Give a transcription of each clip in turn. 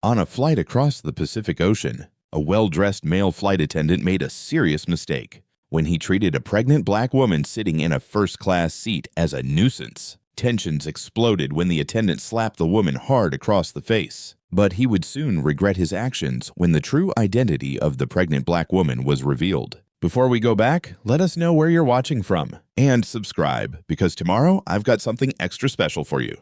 On a flight across the Pacific Ocean, a well-dressed male flight attendant made a serious mistake when he treated a pregnant black woman sitting in a first-class seat as a nuisance. Tensions exploded when the attendant slapped the woman hard across the face. But he would soon regret his actions when the true identity of the pregnant black woman was revealed. Before we go back, let us know where you're watching from. And subscribe, because tomorrow I've got something extra special for you.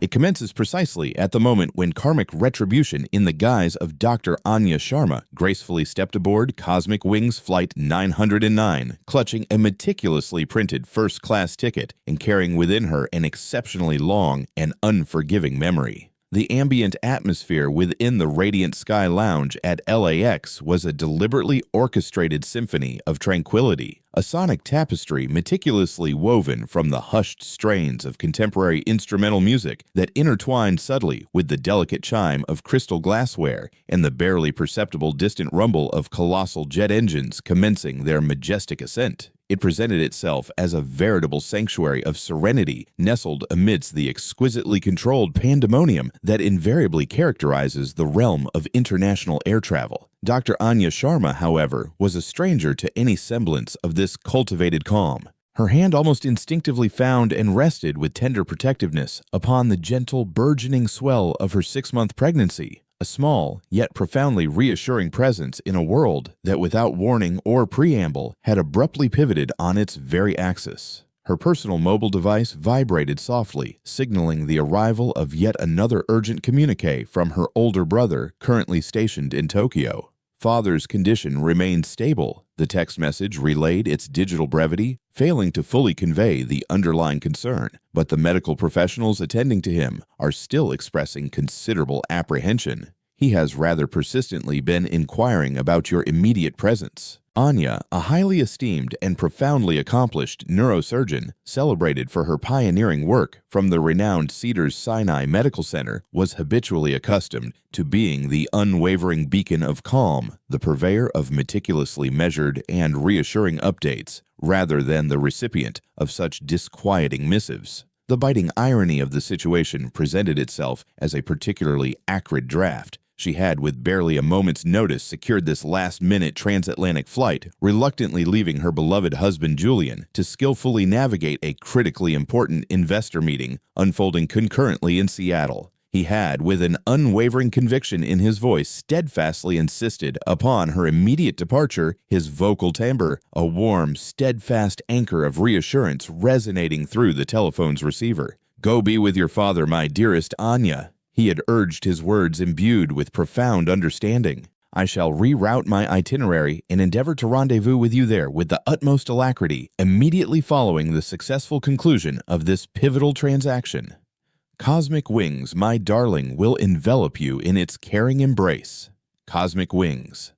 It commences precisely at the moment when karmic retribution in the guise of Dr. Anya Sharma gracefully stepped aboard Cosmic Wings Flight 909, clutching a meticulously printed first-class ticket and carrying within her an exceptionally long and unforgiving memory. The ambient atmosphere within the Radiant Sky Lounge at LAX was a deliberately orchestrated symphony of tranquility, a sonic tapestry meticulously woven from the hushed strains of contemporary instrumental music that intertwined subtly with the delicate chime of crystal glassware and the barely perceptible distant rumble of colossal jet engines commencing their majestic ascent. It presented itself as a veritable sanctuary of serenity nestled amidst the exquisitely controlled pandemonium that invariably characterizes the realm of international air travel. Dr. Anya Sharma, however, was a stranger to any semblance of this cultivated calm. Her hand almost instinctively found and rested with tender protectiveness upon the gentle, burgeoning swell of her 6-month pregnancy. A small, yet profoundly reassuring presence in a world that without warning or preamble had abruptly pivoted on its very axis. Her personal mobile device vibrated softly, signaling the arrival of yet another urgent communique from her older brother currently stationed in Tokyo. Father's condition remained stable. The text message relayed its digital brevity, failing to fully convey the underlying concern, but the medical professionals attending to him are still expressing considerable apprehension. He has rather persistently been inquiring about your immediate presence. Anya, a highly esteemed and profoundly accomplished neurosurgeon, celebrated for her pioneering work from the renowned Cedars-Sinai Medical Center, was habitually accustomed to being the unwavering beacon of calm, the purveyor of meticulously measured and reassuring updates, rather than the recipient of such disquieting missives. The biting irony of the situation presented itself as a particularly acrid draft. She had, with barely a moment's notice, secured this last-minute transatlantic flight, reluctantly leaving her beloved husband Julian to skillfully navigate a critically important investor meeting unfolding concurrently in Seattle. He had, with an unwavering conviction in his voice, steadfastly insisted upon her immediate departure, his vocal timbre a warm, steadfast anchor of reassurance resonating through the telephone's receiver. "Go be with your father, my dearest Anya." He had urged, his words imbued with profound understanding. "I shall reroute my itinerary and endeavor to rendezvous with you there with the utmost alacrity, immediately following the successful conclusion of this pivotal transaction. Cosmic Wings, my darling, will envelop you in its caring embrace." Cosmic Wings.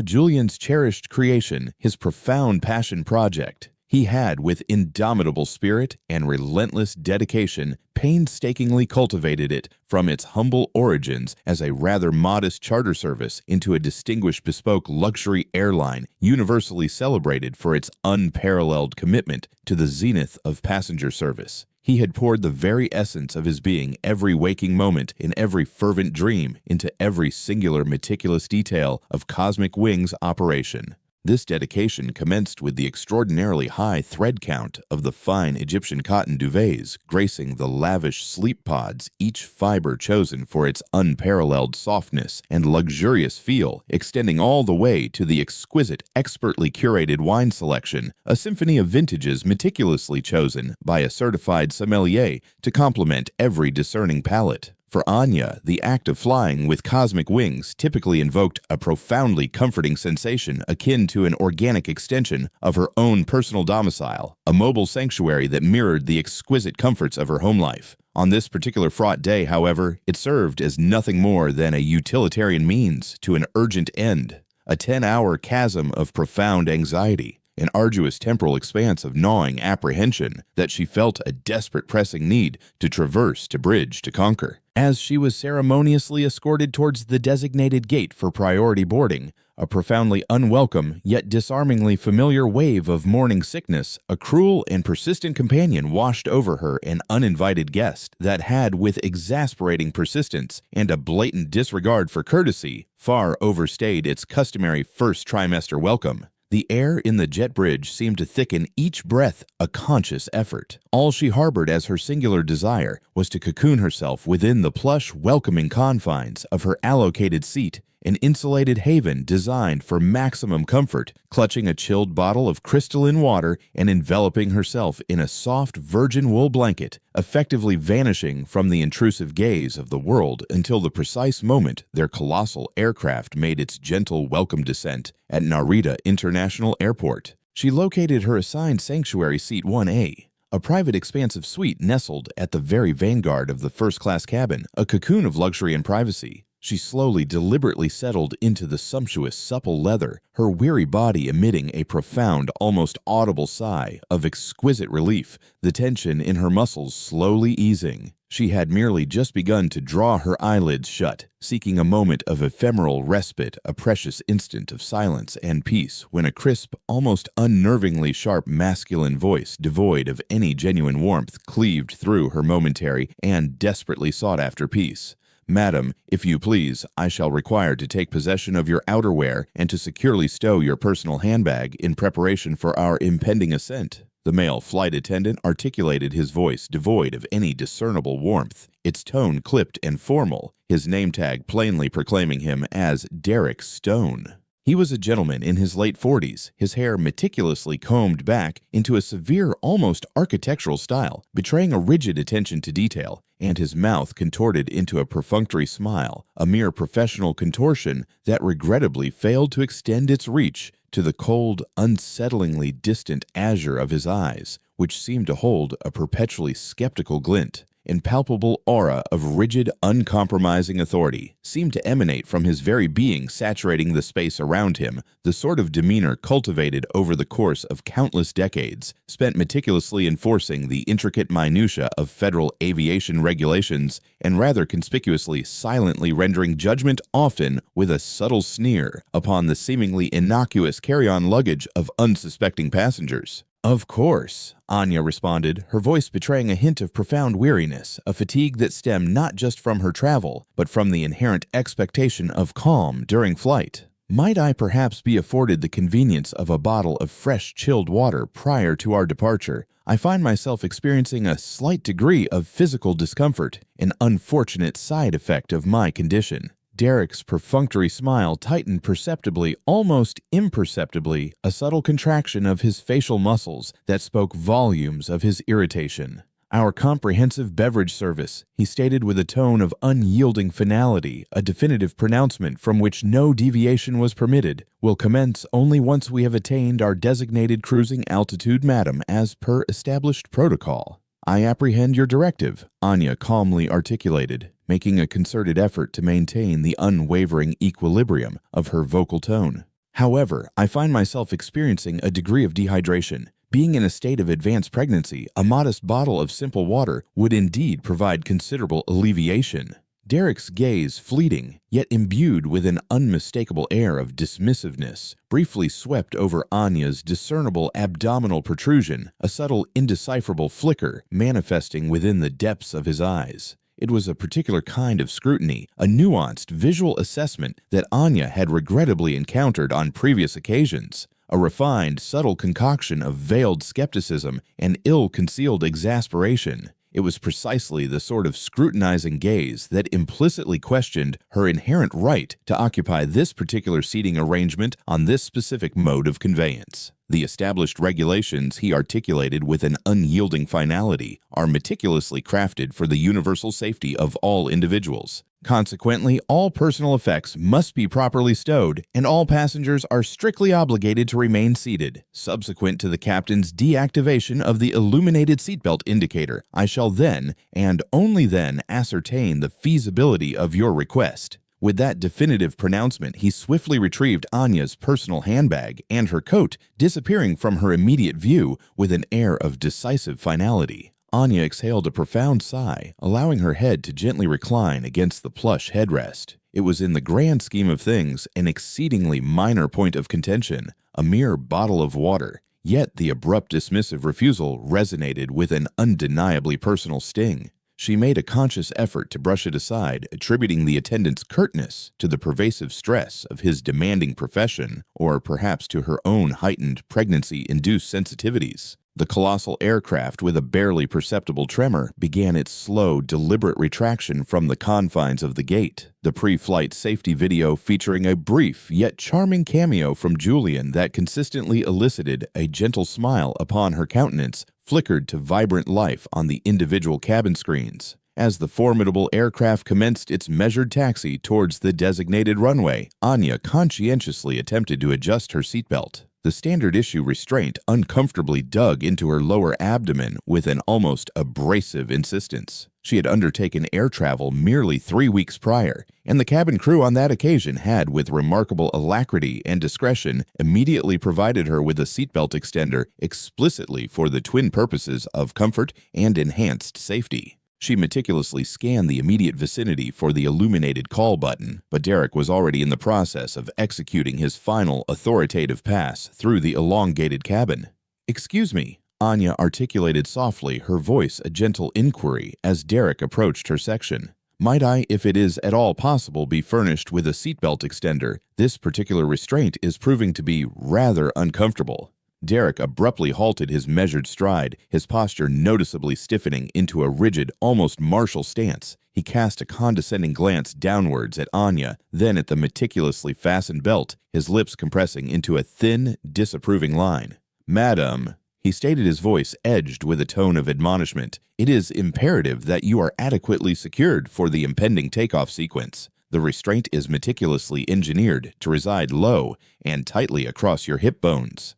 Julian's cherished creation, his profound passion project. He had, with indomitable spirit and relentless dedication, painstakingly cultivated it from its humble origins as a rather modest charter service into a distinguished bespoke luxury airline universally celebrated for its unparalleled commitment to the zenith of passenger service. He had poured the very essence of his being, every waking moment, in every fervent dream, into every singular meticulous detail of Cosmic Wings' operation. This dedication commenced with the extraordinarily high thread count of the fine Egyptian cotton duvets gracing the lavish sleep pods, each fiber chosen for its unparalleled softness and luxurious feel, extending all the way to the exquisite, expertly curated wine selection, a symphony of vintages meticulously chosen by a certified sommelier to complement every discerning palate. For Anya, the act of flying with Cosmic Wings typically invoked a profoundly comforting sensation akin to an organic extension of her own personal domicile, a mobile sanctuary that mirrored the exquisite comforts of her home life. On this particular fraught day, however, it served as nothing more than a utilitarian means to an urgent end, a 10-hour chasm of profound anxiety, an arduous temporal expanse of gnawing apprehension that she felt a desperate pressing need to traverse, to bridge, to conquer. As she was ceremoniously escorted towards the designated gate for priority boarding, a profoundly unwelcome yet disarmingly familiar wave of morning sickness, a cruel and persistent companion washed over her, an uninvited guest that had, with exasperating persistence and a blatant disregard for courtesy, far overstayed its customary first trimester welcome. The air in the jet bridge seemed to thicken each breath a conscious effort. All she harbored as her singular desire was to cocoon herself within the plush, welcoming confines of her allocated seat, an insulated haven designed for maximum comfort, clutching a chilled bottle of crystalline water and enveloping herself in a soft virgin wool blanket, effectively vanishing from the intrusive gaze of the world until the precise moment their colossal aircraft made its gentle welcome descent at Narita International Airport. She located her assigned sanctuary seat 1A, a private expansive suite nestled at the very vanguard of the first-class cabin, a cocoon of luxury and privacy. She slowly, deliberately settled into the sumptuous, supple leather, her weary body emitting a profound, almost audible sigh of exquisite relief, the tension in her muscles slowly easing. She had merely just begun to draw her eyelids shut, seeking a moment of ephemeral respite, a precious instant of silence and peace, when a crisp, almost unnervingly sharp masculine voice, devoid of any genuine warmth, cleaved through her momentary and desperately sought-after peace. "Madam, if you please, I shall require to take possession of your outerwear and to securely stow your personal handbag in preparation for our impending ascent." The male flight attendant articulated his voice devoid of any discernible warmth, its tone clipped and formal, his name tag plainly proclaiming him as Derek Stone. He was a gentleman in his late 40s, his hair meticulously combed back into a severe, almost architectural style, betraying a rigid attention to detail, and his mouth contorted into a perfunctory smile, a mere professional contortion that regrettably failed to extend its reach to the cold, unsettlingly distant azure of his eyes, which seemed to hold a perpetually skeptical glint. An palpable aura of rigid, uncompromising authority seemed to emanate from his very being, saturating the space around him, the sort of demeanor cultivated over the course of countless decades, spent meticulously enforcing the intricate minutiae of federal aviation regulations, and rather conspicuously silently rendering judgment, often with a subtle sneer, upon the seemingly innocuous carry-on luggage of unsuspecting passengers. "Of course," Anya responded, her voice betraying a hint of profound weariness, a fatigue that stemmed not just from her travel, but from the inherent expectation of calm during flight. "Might I perhaps be afforded the convenience of a bottle of fresh chilled water prior to our departure? I find myself experiencing a slight degree of physical discomfort, an unfortunate side effect of my condition." Derek's perfunctory smile tightened perceptibly, almost imperceptibly, a subtle contraction of his facial muscles that spoke volumes of his irritation. "Our comprehensive beverage service," he stated with a tone of unyielding finality, a definitive pronouncement from which no deviation was permitted, "will commence only once we have attained our designated cruising altitude, madam, as per established protocol." "I apprehend your directive," Anya calmly articulated, making a concerted effort to maintain the unwavering equilibrium of her vocal tone. "However, I find myself experiencing a degree of dehydration. Being in a state of advanced pregnancy, a modest bottle of simple water would indeed provide considerable alleviation." Derek's gaze, fleeting, yet imbued with an unmistakable air of dismissiveness, briefly swept over Anya's discernible abdominal protrusion, a subtle, indecipherable flicker manifesting within the depths of his eyes. It was a particular kind of scrutiny, a nuanced visual assessment that Anya had regrettably encountered on previous occasions, a refined, subtle concoction of veiled skepticism and ill-concealed exasperation. It was precisely the sort of scrutinizing gaze that implicitly questioned her inherent right to occupy this particular seating arrangement on this specific mode of conveyance. The established regulations, he articulated with an unyielding finality, are meticulously crafted for the universal safety of all individuals. Consequently, all personal effects must be properly stowed, and all passengers are strictly obligated to remain seated. Subsequent to the captain's deactivation of the illuminated seatbelt indicator, I shall then, and only then, ascertain the feasibility of your request. With that definitive pronouncement, he swiftly retrieved Anya's personal handbag and her coat, disappearing from her immediate view with an air of decisive finality. Anya exhaled a profound sigh, allowing her head to gently recline against the plush headrest. It was in the grand scheme of things an exceedingly minor point of contention, a mere bottle of water. Yet the abrupt dismissive refusal resonated with an undeniably personal sting. She made a conscious effort to brush it aside, attributing the attendant's curtness to the pervasive stress of his demanding profession, or perhaps to her own heightened pregnancy-induced sensitivities. The colossal aircraft, with a barely perceptible tremor, began its slow, deliberate retraction from the confines of the gate. The pre-flight safety video featuring a brief yet charming cameo from Julian that consistently elicited a gentle smile upon her countenance flickered to vibrant life on the individual cabin screens. As the formidable aircraft commenced its measured taxi towards the designated runway, Anya conscientiously attempted to adjust her seatbelt. The standard-issue restraint uncomfortably dug into her lower abdomen with an almost abrasive insistence. She had undertaken air travel merely 3 weeks prior, and the cabin crew on that occasion had, with remarkable alacrity and discretion, immediately provided her with a seatbelt extender explicitly for the twin purposes of comfort and enhanced safety. She meticulously scanned the immediate vicinity for the illuminated call button, but Derek was already in the process of executing his final authoritative pass through the elongated cabin. "Excuse me," Anya articulated softly, her voice a gentle inquiry as Derek approached her section. "Might I, if it is at all possible, be furnished with a seatbelt extender? This particular restraint is proving to be rather uncomfortable." Derek abruptly halted his measured stride, his posture noticeably stiffening into a rigid, almost martial stance. He cast a condescending glance downwards at Anya, then at the meticulously fastened belt, his lips compressing into a thin, disapproving line. "Madam," he stated, his voice edged with a tone of admonishment, "it is imperative that you are adequately secured for the impending takeoff sequence. The restraint is meticulously engineered to reside low and tightly across your hip bones."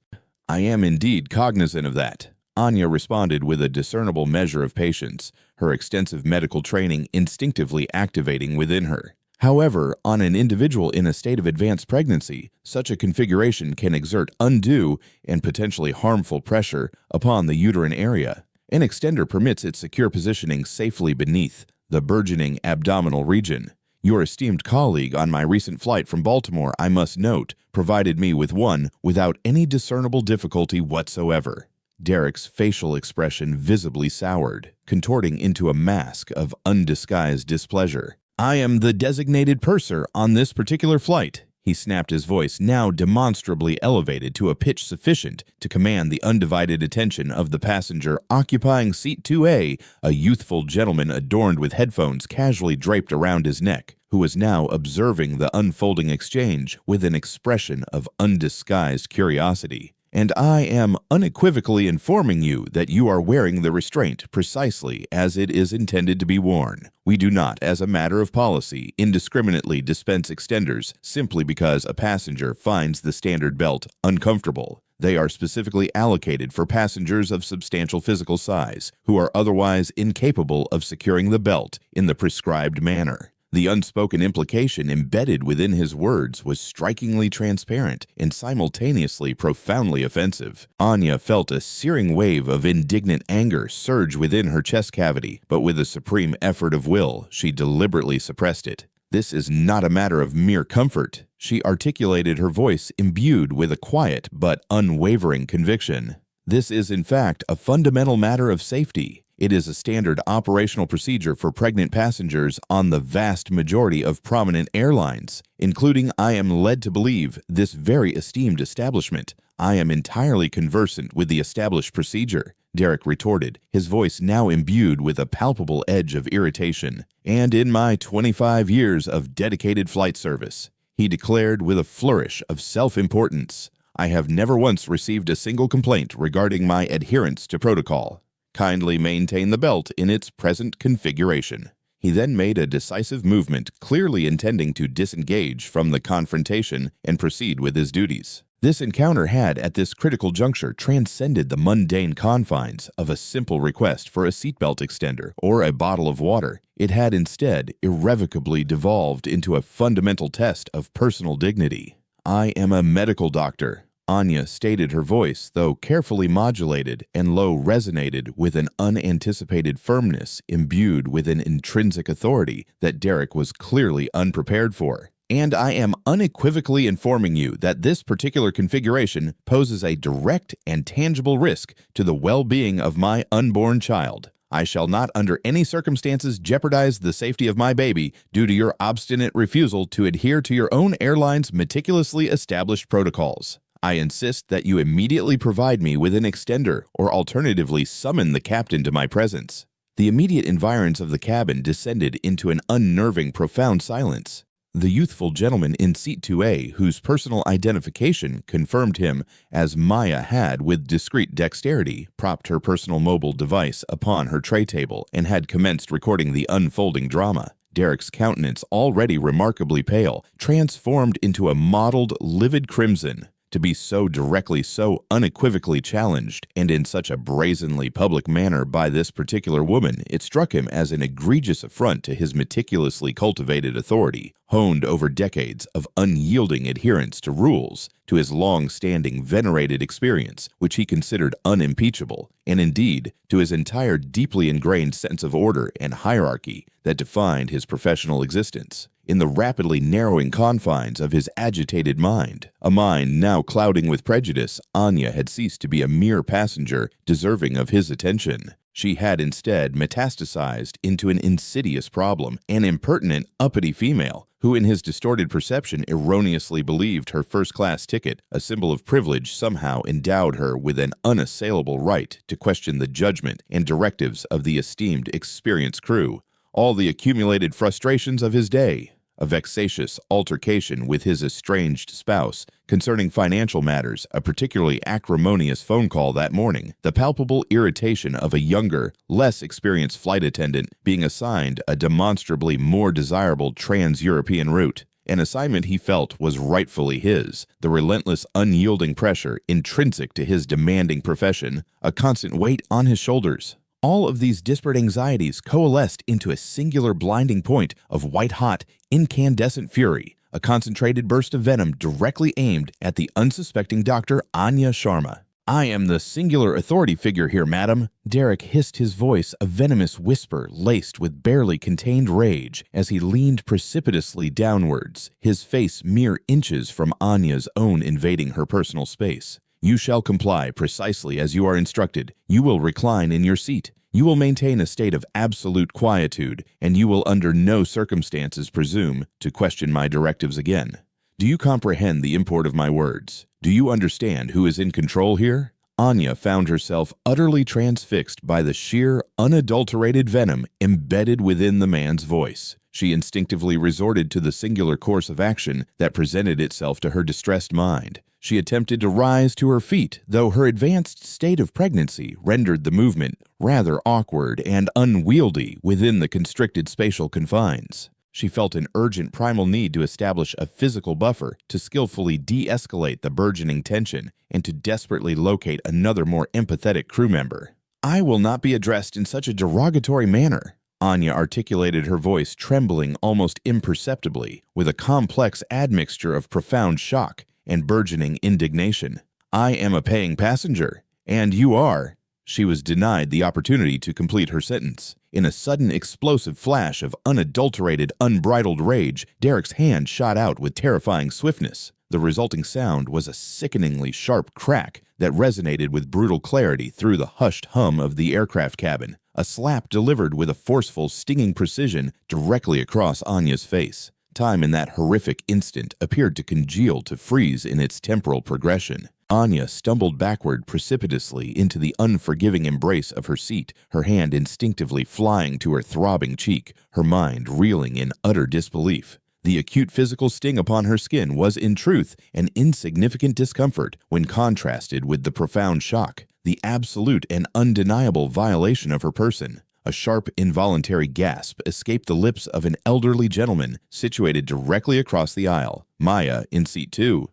"I am indeed cognizant of that," Anya responded with a discernible measure of patience, her extensive medical training instinctively activating within her. However, on an individual in a state of advanced pregnancy, such a configuration can exert undue and potentially harmful pressure upon the uterine area. An extender permits its secure positioning safely beneath the burgeoning abdominal region. Your esteemed colleague on my recent flight from Baltimore, I must note, provided me with one without any discernible difficulty whatsoever. Derek's facial expression visibly soured, contorting into a mask of undisguised displeasure. "I am the designated purser on this particular flight," he snapped, his voice now demonstrably elevated to a pitch sufficient to command the undivided attention of the passenger occupying seat 2A, a youthful gentleman adorned with headphones casually draped around his neck, who was now observing the unfolding exchange with an expression of undisguised curiosity. "And I am unequivocally informing you that you are wearing the restraint precisely as it is intended to be worn. We do not, as a matter of policy, indiscriminately dispense extenders simply because a passenger finds the standard belt uncomfortable. They are specifically allocated for passengers of substantial physical size who are otherwise incapable of securing the belt in the prescribed manner." The unspoken implication embedded within his words was strikingly transparent and simultaneously profoundly offensive. Anya felt a searing wave of indignant anger surge within her chest cavity, but with a supreme effort of will, she deliberately suppressed it. "This is not a matter of mere comfort," she articulated, her voice imbued with a quiet but unwavering conviction. "This is, in fact, a fundamental matter of safety. It is a standard operational procedure for pregnant passengers on the vast majority of prominent airlines, including, I am led to believe, this very esteemed establishment. I am entirely conversant with the established procedure," Derek retorted, his voice now imbued with a palpable edge of irritation. "And in my 25 years of dedicated flight service," he declared with a flourish of self-importance, "I have never once received a single complaint regarding my adherence to protocol. Kindly maintain the belt in its present configuration." He then made a decisive movement, clearly intending to disengage from the confrontation and proceed with his duties. This encounter had, at this critical juncture, transcended the mundane confines of a simple request for a seatbelt extender or a bottle of water. It had instead irrevocably devolved into a fundamental test of personal dignity. "I am a medical doctor," Anya stated, her voice, though carefully modulated and low, resonated with an unanticipated firmness imbued with an intrinsic authority that Derek was clearly unprepared for. And I am unequivocally informing you that this particular configuration poses a direct and tangible risk to the well-being of my unborn child. I shall not under any circumstances jeopardize the safety of my baby due to your obstinate refusal to adhere to your own airline's meticulously established protocols. I insist that you immediately provide me with an extender or alternatively summon the captain to my presence. The immediate environs of the cabin descended into an unnerving, profound silence. The youthful gentleman in seat 2A, whose personal identification confirmed him as Maya, had, with discreet dexterity, propped her personal mobile device upon her tray table and had commenced recording the unfolding drama. Derek's countenance, already remarkably pale, transformed into a mottled, livid crimson. To be so directly, so unequivocally challenged, and in such a brazenly public manner by this particular woman, it struck him as an egregious affront to his meticulously cultivated authority, honed over decades of unyielding adherence to rules, to his long-standing venerated experience, which he considered unimpeachable, and indeed to his entire deeply ingrained sense of order and hierarchy that defined his professional existence. In the rapidly narrowing confines of his agitated mind, a mind now clouding with prejudice, Anya had ceased to be a mere passenger deserving of his attention. She had instead metastasized into an insidious problem, an impertinent, uppity female who in his distorted perception erroneously believed her first-class ticket, a symbol of privilege, somehow endowed her with an unassailable right to question the judgment and directives of the esteemed, experienced crew. All the accumulated frustrations of his day, a vexatious altercation with his estranged spouse concerning financial matters, a particularly acrimonious phone call that morning, the palpable irritation of a younger, less experienced flight attendant being assigned a demonstrably more desirable trans-European route, an assignment he felt was rightfully his, the relentless, unyielding pressure intrinsic to his demanding profession, a constant weight on his shoulders. All of these disparate anxieties coalesced into a singular blinding point of white-hot, incandescent fury, a concentrated burst of venom directly aimed at the unsuspecting Dr. Anya Sharma. "I am the singular authority figure here, madam," Derek hissed, his voice a venomous whisper laced with barely contained rage as he leaned precipitously downwards, his face mere inches from Anya's own invading her personal space. "You shall comply precisely as you are instructed. You will recline in your seat. You will maintain a state of absolute quietude, and you will under no circumstances presume to question my directives again. Do you comprehend the import of my words? Do you understand who is in control here?" Anya found herself utterly transfixed by the sheer, unadulterated venom embedded within the man's voice. She instinctively resorted to the singular course of action that presented itself to her distressed mind. She attempted to rise to her feet, though her advanced state of pregnancy rendered the movement rather awkward and unwieldy within the constricted spatial confines. She felt an urgent primal need to establish a physical buffer to skillfully de-escalate the burgeoning tension and to desperately locate another more empathetic crew member. "I will not be addressed in such a derogatory manner." Anya articulated, her voice trembling almost imperceptibly, with a complex admixture of profound shock and burgeoning indignation. "I am a paying passenger, and you are—" She was denied the opportunity to complete her sentence. In a sudden explosive flash of unadulterated, unbridled rage, Derek's hand shot out with terrifying swiftness. The resulting sound was a sickeningly sharp crack that resonated with brutal clarity through the hushed hum of the aircraft cabin, a slap delivered with a forceful, stinging precision directly across Anya's face. Time in that horrific instant appeared to congeal, to freeze in its temporal progression. Anya stumbled backward precipitously into the unforgiving embrace of her seat, her hand instinctively flying to her throbbing cheek, her mind reeling in utter disbelief. The acute physical sting upon her skin was in truth an insignificant discomfort when contrasted with the profound shock, the absolute and undeniable violation of her person. A sharp, involuntary gasp escaped the lips of an elderly gentleman situated directly across the aisle, Maya in seat 2.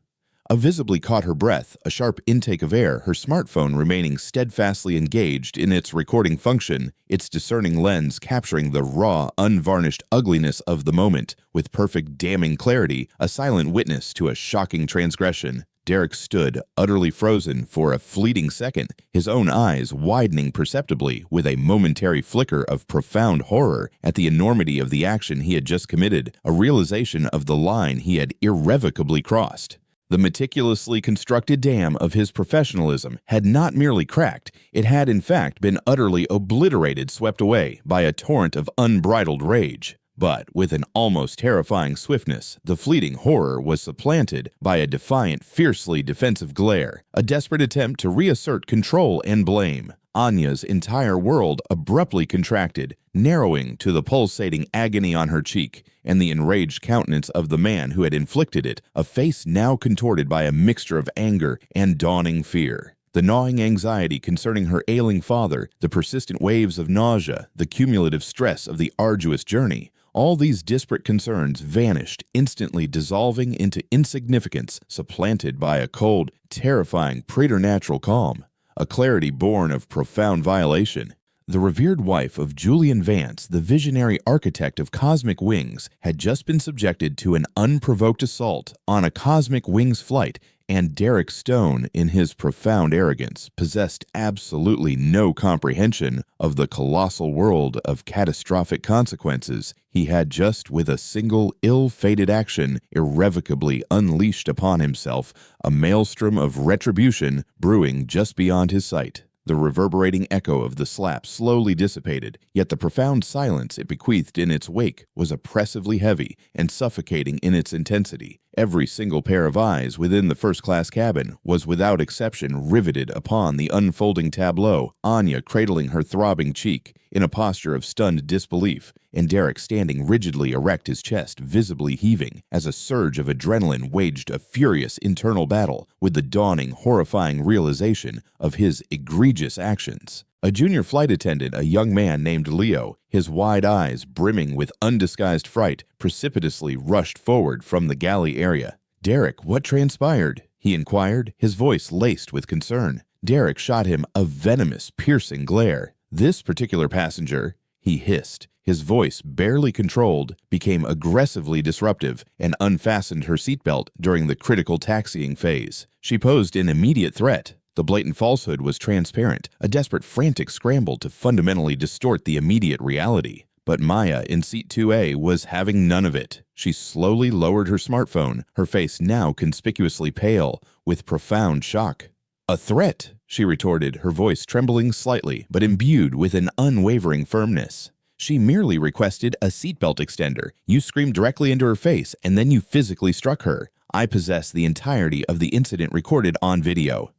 Visibly caught her breath, a sharp intake of air, her smartphone remaining steadfastly engaged in its recording function, its discerning lens capturing the raw, unvarnished ugliness of the moment with perfect damning clarity, a silent witness to a shocking transgression. Derek stood, utterly frozen, for a fleeting second, his own eyes widening perceptibly with a momentary flicker of profound horror at the enormity of the action he had just committed, a realization of the line he had irrevocably crossed. The meticulously constructed dam of his professionalism had not merely cracked, it had in fact been utterly obliterated, swept away by a torrent of unbridled rage. But with an almost terrifying swiftness, the fleeting horror was supplanted by a defiant, fiercely defensive glare, a desperate attempt to reassert control and blame. Anya's entire world abruptly contracted, narrowing to the pulsating agony on her cheek and the enraged countenance of the man who had inflicted it, a face now contorted by a mixture of anger and dawning fear. The gnawing anxiety concerning her ailing father, the persistent waves of nausea, the cumulative stress of the arduous journey, all these disparate concerns vanished, instantly dissolving into insignificance, supplanted by a cold, terrifying, preternatural calm, a clarity born of profound violation. The revered wife of Julian Vance, the visionary architect of cosmic wings, had just been subjected to an unprovoked assault on a cosmic wings flight, and Derek Stone, in his profound arrogance, possessed absolutely no comprehension of the colossal world of catastrophic consequences he had just with a single ill-fated action irrevocably unleashed upon himself, a maelstrom of retribution brewing just beyond his sight. The reverberating echo of the slap slowly dissipated, yet the profound silence it bequeathed in its wake was oppressively heavy and suffocating in its intensity. Every single pair of eyes within the first-class cabin was without exception riveted upon the unfolding tableau, Anya cradling her throbbing cheek in a posture of stunned disbelief, and Derek standing rigidly erect, his chest visibly heaving as a surge of adrenaline waged a furious internal battle with the dawning, horrifying realization of his egregious actions. A junior flight attendant, a young man named Leo, his wide eyes brimming with undisguised fright, precipitously rushed forward from the galley area. "Derek, what transpired?" he inquired, his voice laced with concern. Derek shot him a venomous, piercing glare. "This particular passenger," he hissed, his voice barely controlled, became aggressively disruptive, and unfastened her seatbelt during the critical taxiing phase. She posed an immediate threat. The blatant falsehood was transparent, a desperate, frantic scramble to fundamentally distort the immediate reality. But Maya in seat 2A was having none of it. She slowly lowered her smartphone, her face now conspicuously pale, with profound shock. "A threat," she retorted, her voice trembling slightly, but imbued with an unwavering firmness. "She merely requested a seatbelt extender. You screamed directly into her face, and then you physically struck her. I possess the entirety of the incident recorded on video."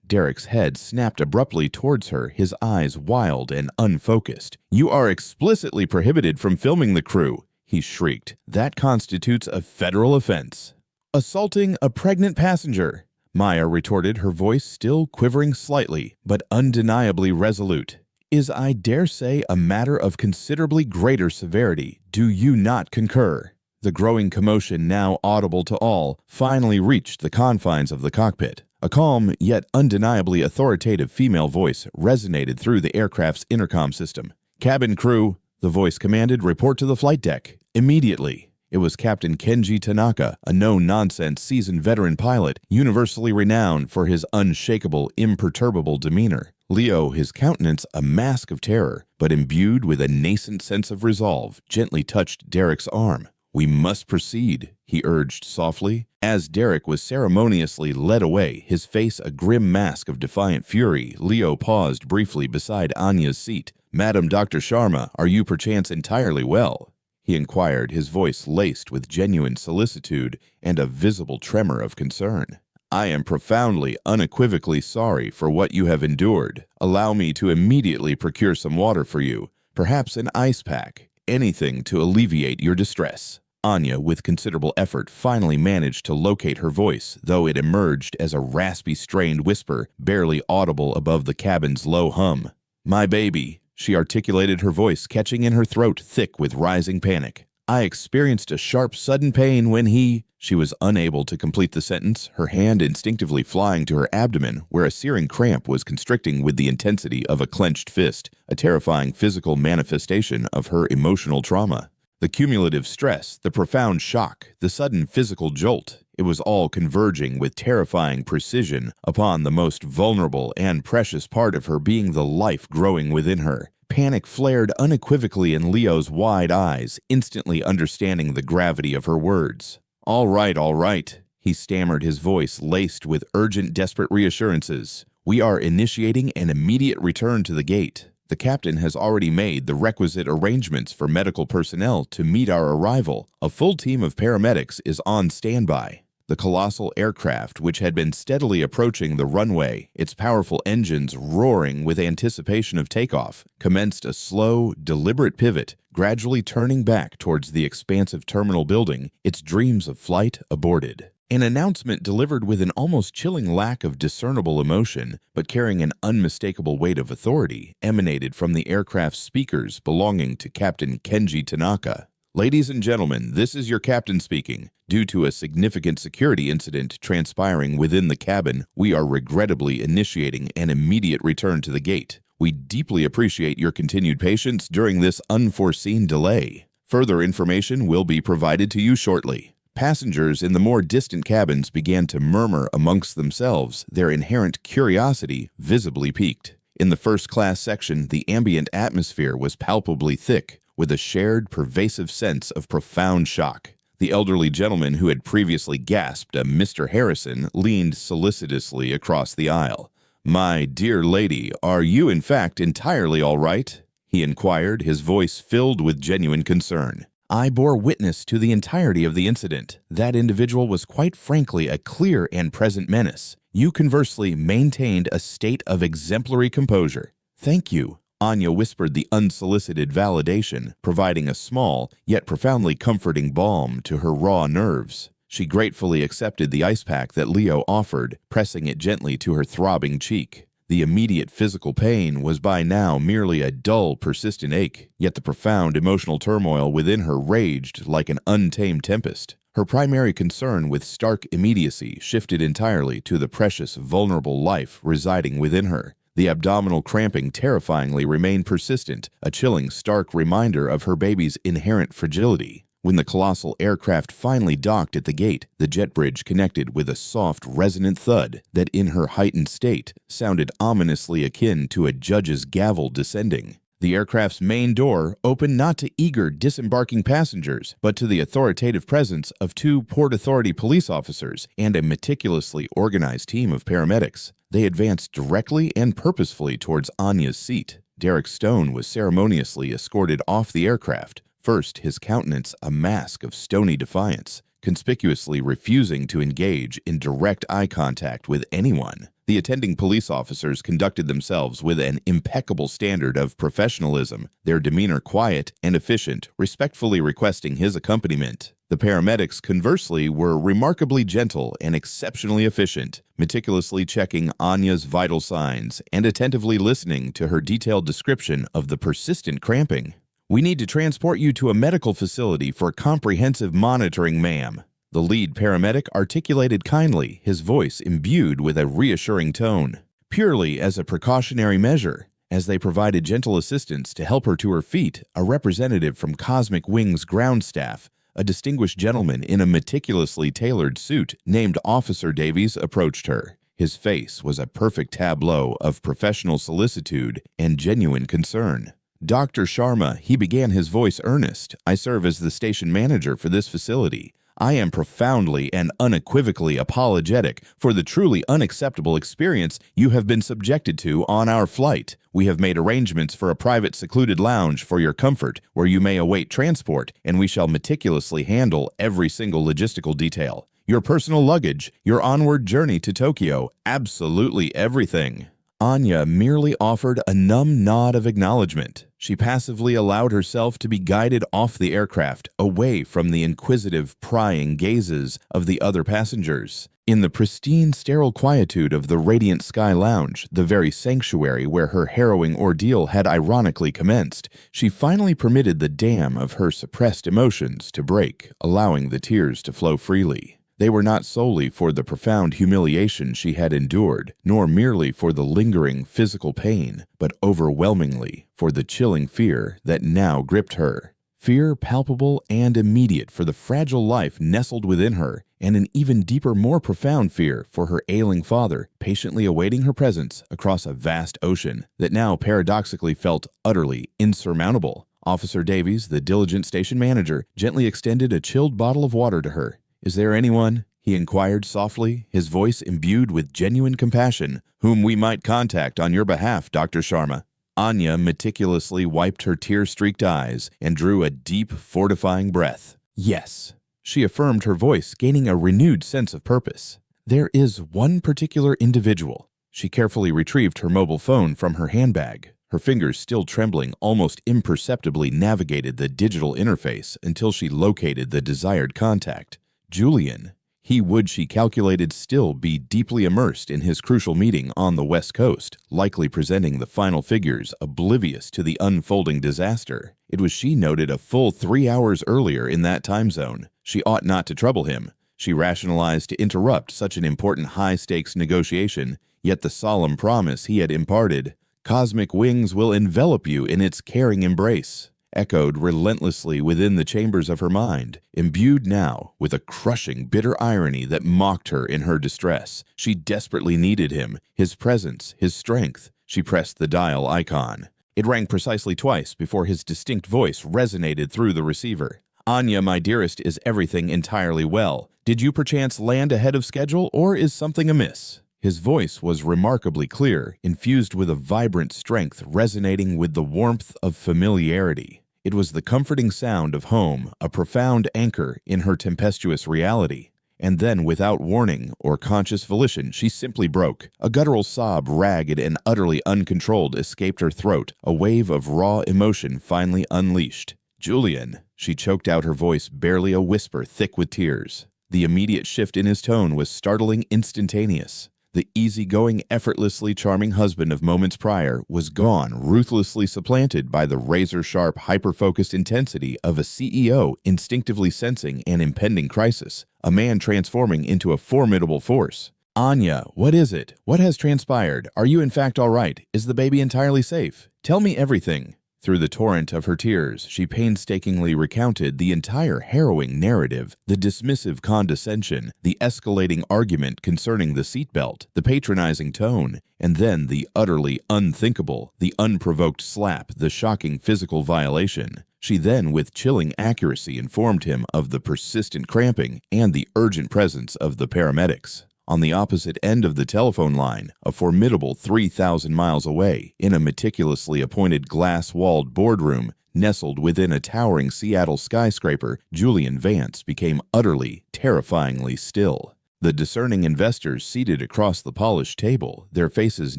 Derek's head snapped abruptly towards her, his eyes wild and unfocused. "You are explicitly prohibited from filming the crew," he shrieked. "That constitutes a federal offense." "Assaulting a pregnant passenger," Maya retorted, her voice still quivering slightly, but undeniably resolute, "is, I dare say, a matter of considerably greater severity. Do you not concur?" The growing commotion, now audible to all, finally reached the confines of the cockpit. A calm, yet undeniably authoritative female voice resonated through the aircraft's intercom system. "Cabin crew," the voice commanded, "report to the flight deck. Immediately." It was Captain Kenji Tanaka, a no-nonsense seasoned veteran pilot, universally renowned for his unshakable, imperturbable demeanor. Leo, his countenance a mask of terror, but imbued with a nascent sense of resolve, gently touched Derek's arm. "We must proceed," he urged softly. As Derek was ceremoniously led away, his face a grim mask of defiant fury, Leo paused briefly beside Anya's seat. "Madam Dr. Sharma, are you perchance entirely well?" he inquired, his voice laced with genuine solicitude and a visible tremor of concern. "I am profoundly, unequivocally sorry for what you have endured. Allow me to immediately procure some water for you, perhaps an ice pack, anything to alleviate your distress." Anya, with considerable effort, finally managed to locate her voice, though it emerged as a raspy, strained whisper, barely audible above the cabin's low hum. "My baby," she articulated, her voice catching in her throat thick with rising panic. "I experienced a sharp, sudden pain when he—" She was unable to complete the sentence, her hand instinctively flying to her abdomen, where a searing cramp was constricting with the intensity of a clenched fist, a terrifying physical manifestation of her emotional trauma. The cumulative stress, the profound shock, the sudden physical jolt, It was all converging with terrifying precision upon the most vulnerable and precious part of her being the life growing within her. Panic flared unequivocally in Leo's wide eyes, instantly understanding the gravity of her words. All right, he stammered, his voice laced with urgent, desperate reassurances. We are initiating an immediate return to the gate. The captain has already made the requisite arrangements for medical personnel to meet our arrival. A full team of paramedics is on standby. The colossal aircraft, which had been steadily approaching the runway, its powerful engines roaring with anticipation of takeoff, commenced a slow, deliberate pivot, gradually turning back towards the expansive terminal building, its dreams of flight aborted. An announcement delivered with an almost chilling lack of discernible emotion, but carrying an unmistakable weight of authority, emanated from the aircraft's speakers belonging to Captain Kenji Tanaka. Ladies and gentlemen, this is your captain speaking. Due to a significant security incident transpiring within the cabin, we are regrettably initiating an immediate return to the gate. We deeply appreciate your continued patience during this unforeseen delay. Further information will be provided to you shortly. Passengers in the more distant cabins began to murmur amongst themselves, their inherent curiosity visibly piqued. In the first-class section, the ambient atmosphere was palpably thick, with a shared, pervasive sense of profound shock. The elderly gentleman who had previously gasped a Mr. Harrison leaned solicitously across the aisle. "My dear lady, are you in fact entirely all right?" he inquired, his voice filled with genuine concern. I bore witness to the entirety of the incident. That individual was quite frankly a clear and present menace. You conversely maintained a state of exemplary composure. Thank you. Anya whispered the unsolicited validation, providing a small, yet profoundly comforting balm to her raw nerves. She gratefully accepted the ice pack that Leo offered, pressing it gently to her throbbing cheek. The immediate physical pain was by now merely a dull, persistent ache, yet the profound emotional turmoil within her raged like an untamed tempest. Her primary concern with stark immediacy shifted entirely to the precious, vulnerable life residing within her. The abdominal cramping terrifyingly remained persistent, a chilling, stark reminder of her baby's inherent fragility. When the colossal aircraft finally docked at the gate, the jet bridge connected with a soft, resonant thud that, in her heightened state, sounded ominously akin to a judge's gavel descending. The aircraft's main door opened not to eager, disembarking passengers, but to the authoritative presence of 2 Port Authority police officers and a meticulously organized team of paramedics. They advanced directly and purposefully towards Anya's seat. Derek Stone was ceremoniously escorted off the aircraft, first his countenance a mask of stony defiance, conspicuously refusing to engage in direct eye contact with anyone. The attending police officers conducted themselves with an impeccable standard of professionalism, their demeanor quiet and efficient, respectfully requesting his accompaniment. The paramedics, conversely, were remarkably gentle and exceptionally efficient, meticulously checking Anya's vital signs and attentively listening to her detailed description of the persistent cramping. "We need to transport you to a medical facility for comprehensive monitoring, ma'am," the lead paramedic articulated kindly, his voice imbued with a reassuring tone. Purely as a precautionary measure, as they provided gentle assistance to help her to her feet, a representative from Cosmic Wings ground staff, a distinguished gentleman in a meticulously tailored suit named Officer Davies, approached her. His face was a perfect tableau of professional solicitude and genuine concern. "Dr. Sharma," he began, his voice earnest, "I serve as the station manager for this facility. I am profoundly and unequivocally apologetic for the truly unacceptable experience you have been subjected to on our flight. We have made arrangements for a private secluded lounge for your comfort where you may await transport, and we shall meticulously handle every single logistical detail. Your personal luggage, your onward journey to Tokyo, absolutely everything." Anya merely offered a numb nod of acknowledgement. She passively allowed herself to be guided off the aircraft, away from the inquisitive, prying gazes of the other passengers. In the pristine, sterile quietude of the Radiant Sky Lounge, the very sanctuary where her harrowing ordeal had ironically commenced, she finally permitted the dam of her suppressed emotions to break, allowing the tears to flow freely. They were not solely for the profound humiliation she had endured, nor merely for the lingering physical pain, but overwhelmingly for the chilling fear that now gripped her. Fear palpable and immediate for the fragile life nestled within her, and an even deeper, more profound fear for her ailing father, patiently awaiting her presence across a vast ocean that now paradoxically felt utterly insurmountable. Officer Davies, the diligent station manager, gently extended a chilled bottle of water to her. "Is there anyone," he inquired softly, his voice imbued with genuine compassion, "whom we might contact on your behalf, Dr. Sharma?" Anya meticulously wiped her tear-streaked eyes and drew a deep, fortifying breath. "Yes," she affirmed, her voice gaining a renewed sense of purpose. "There is one particular individual." She carefully retrieved her mobile phone from her handbag. Her fingers, still trembling, almost imperceptibly navigated the digital interface until she located the desired contact. Julian. He would, she calculated, still be deeply immersed in his crucial meeting on the West Coast, likely presenting the final figures, oblivious to the unfolding disaster. It was, she noted, a full 3 hours earlier in that time zone. She ought not to trouble him. She rationalized to interrupt such an important high-stakes negotiation, yet the solemn promise he had imparted, "Cosmic wings will envelop you in its caring embrace," echoed relentlessly within the chambers of her mind, imbued now with a crushing, bitter irony that mocked her in her distress. She desperately needed him, his presence, his strength. She pressed the dial icon. It rang precisely twice before his distinct voice resonated through the receiver. "Anya, my dearest, is everything entirely well? Did you perchance land ahead of schedule, or is something amiss?" His voice was remarkably clear, infused with a vibrant strength resonating with the warmth of familiarity. It was the comforting sound of home, a profound anchor in her tempestuous reality. And then, without warning or conscious volition, she simply broke. A guttural sob, ragged and utterly uncontrolled, escaped her throat, a wave of raw emotion finally unleashed. "Julian," she choked out, her voice barely a whisper, thick with tears. The immediate shift in his tone was startling, instantaneous. The easygoing, effortlessly charming husband of moments prior was gone, ruthlessly supplanted by the razor-sharp, hyper-focused intensity of a CEO instinctively sensing an impending crisis, a man transforming into a formidable force. "Anya, what is it? What has transpired? Are you in fact all right? Is the baby entirely safe? Tell me everything." Through the torrent of her tears, she painstakingly recounted the entire harrowing narrative, the dismissive condescension, the escalating argument concerning the seatbelt, the patronizing tone, and then the utterly unthinkable, the unprovoked slap, the shocking physical violation. She then, with chilling accuracy, informed him of the persistent cramping and the urgent presence of the paramedics. On the opposite end of the telephone line, a formidable 3,000 miles away, in a meticulously appointed glass-walled boardroom nestled within a towering Seattle skyscraper, Julian Vance became utterly, terrifyingly still. The discerning investors seated across the polished table, their faces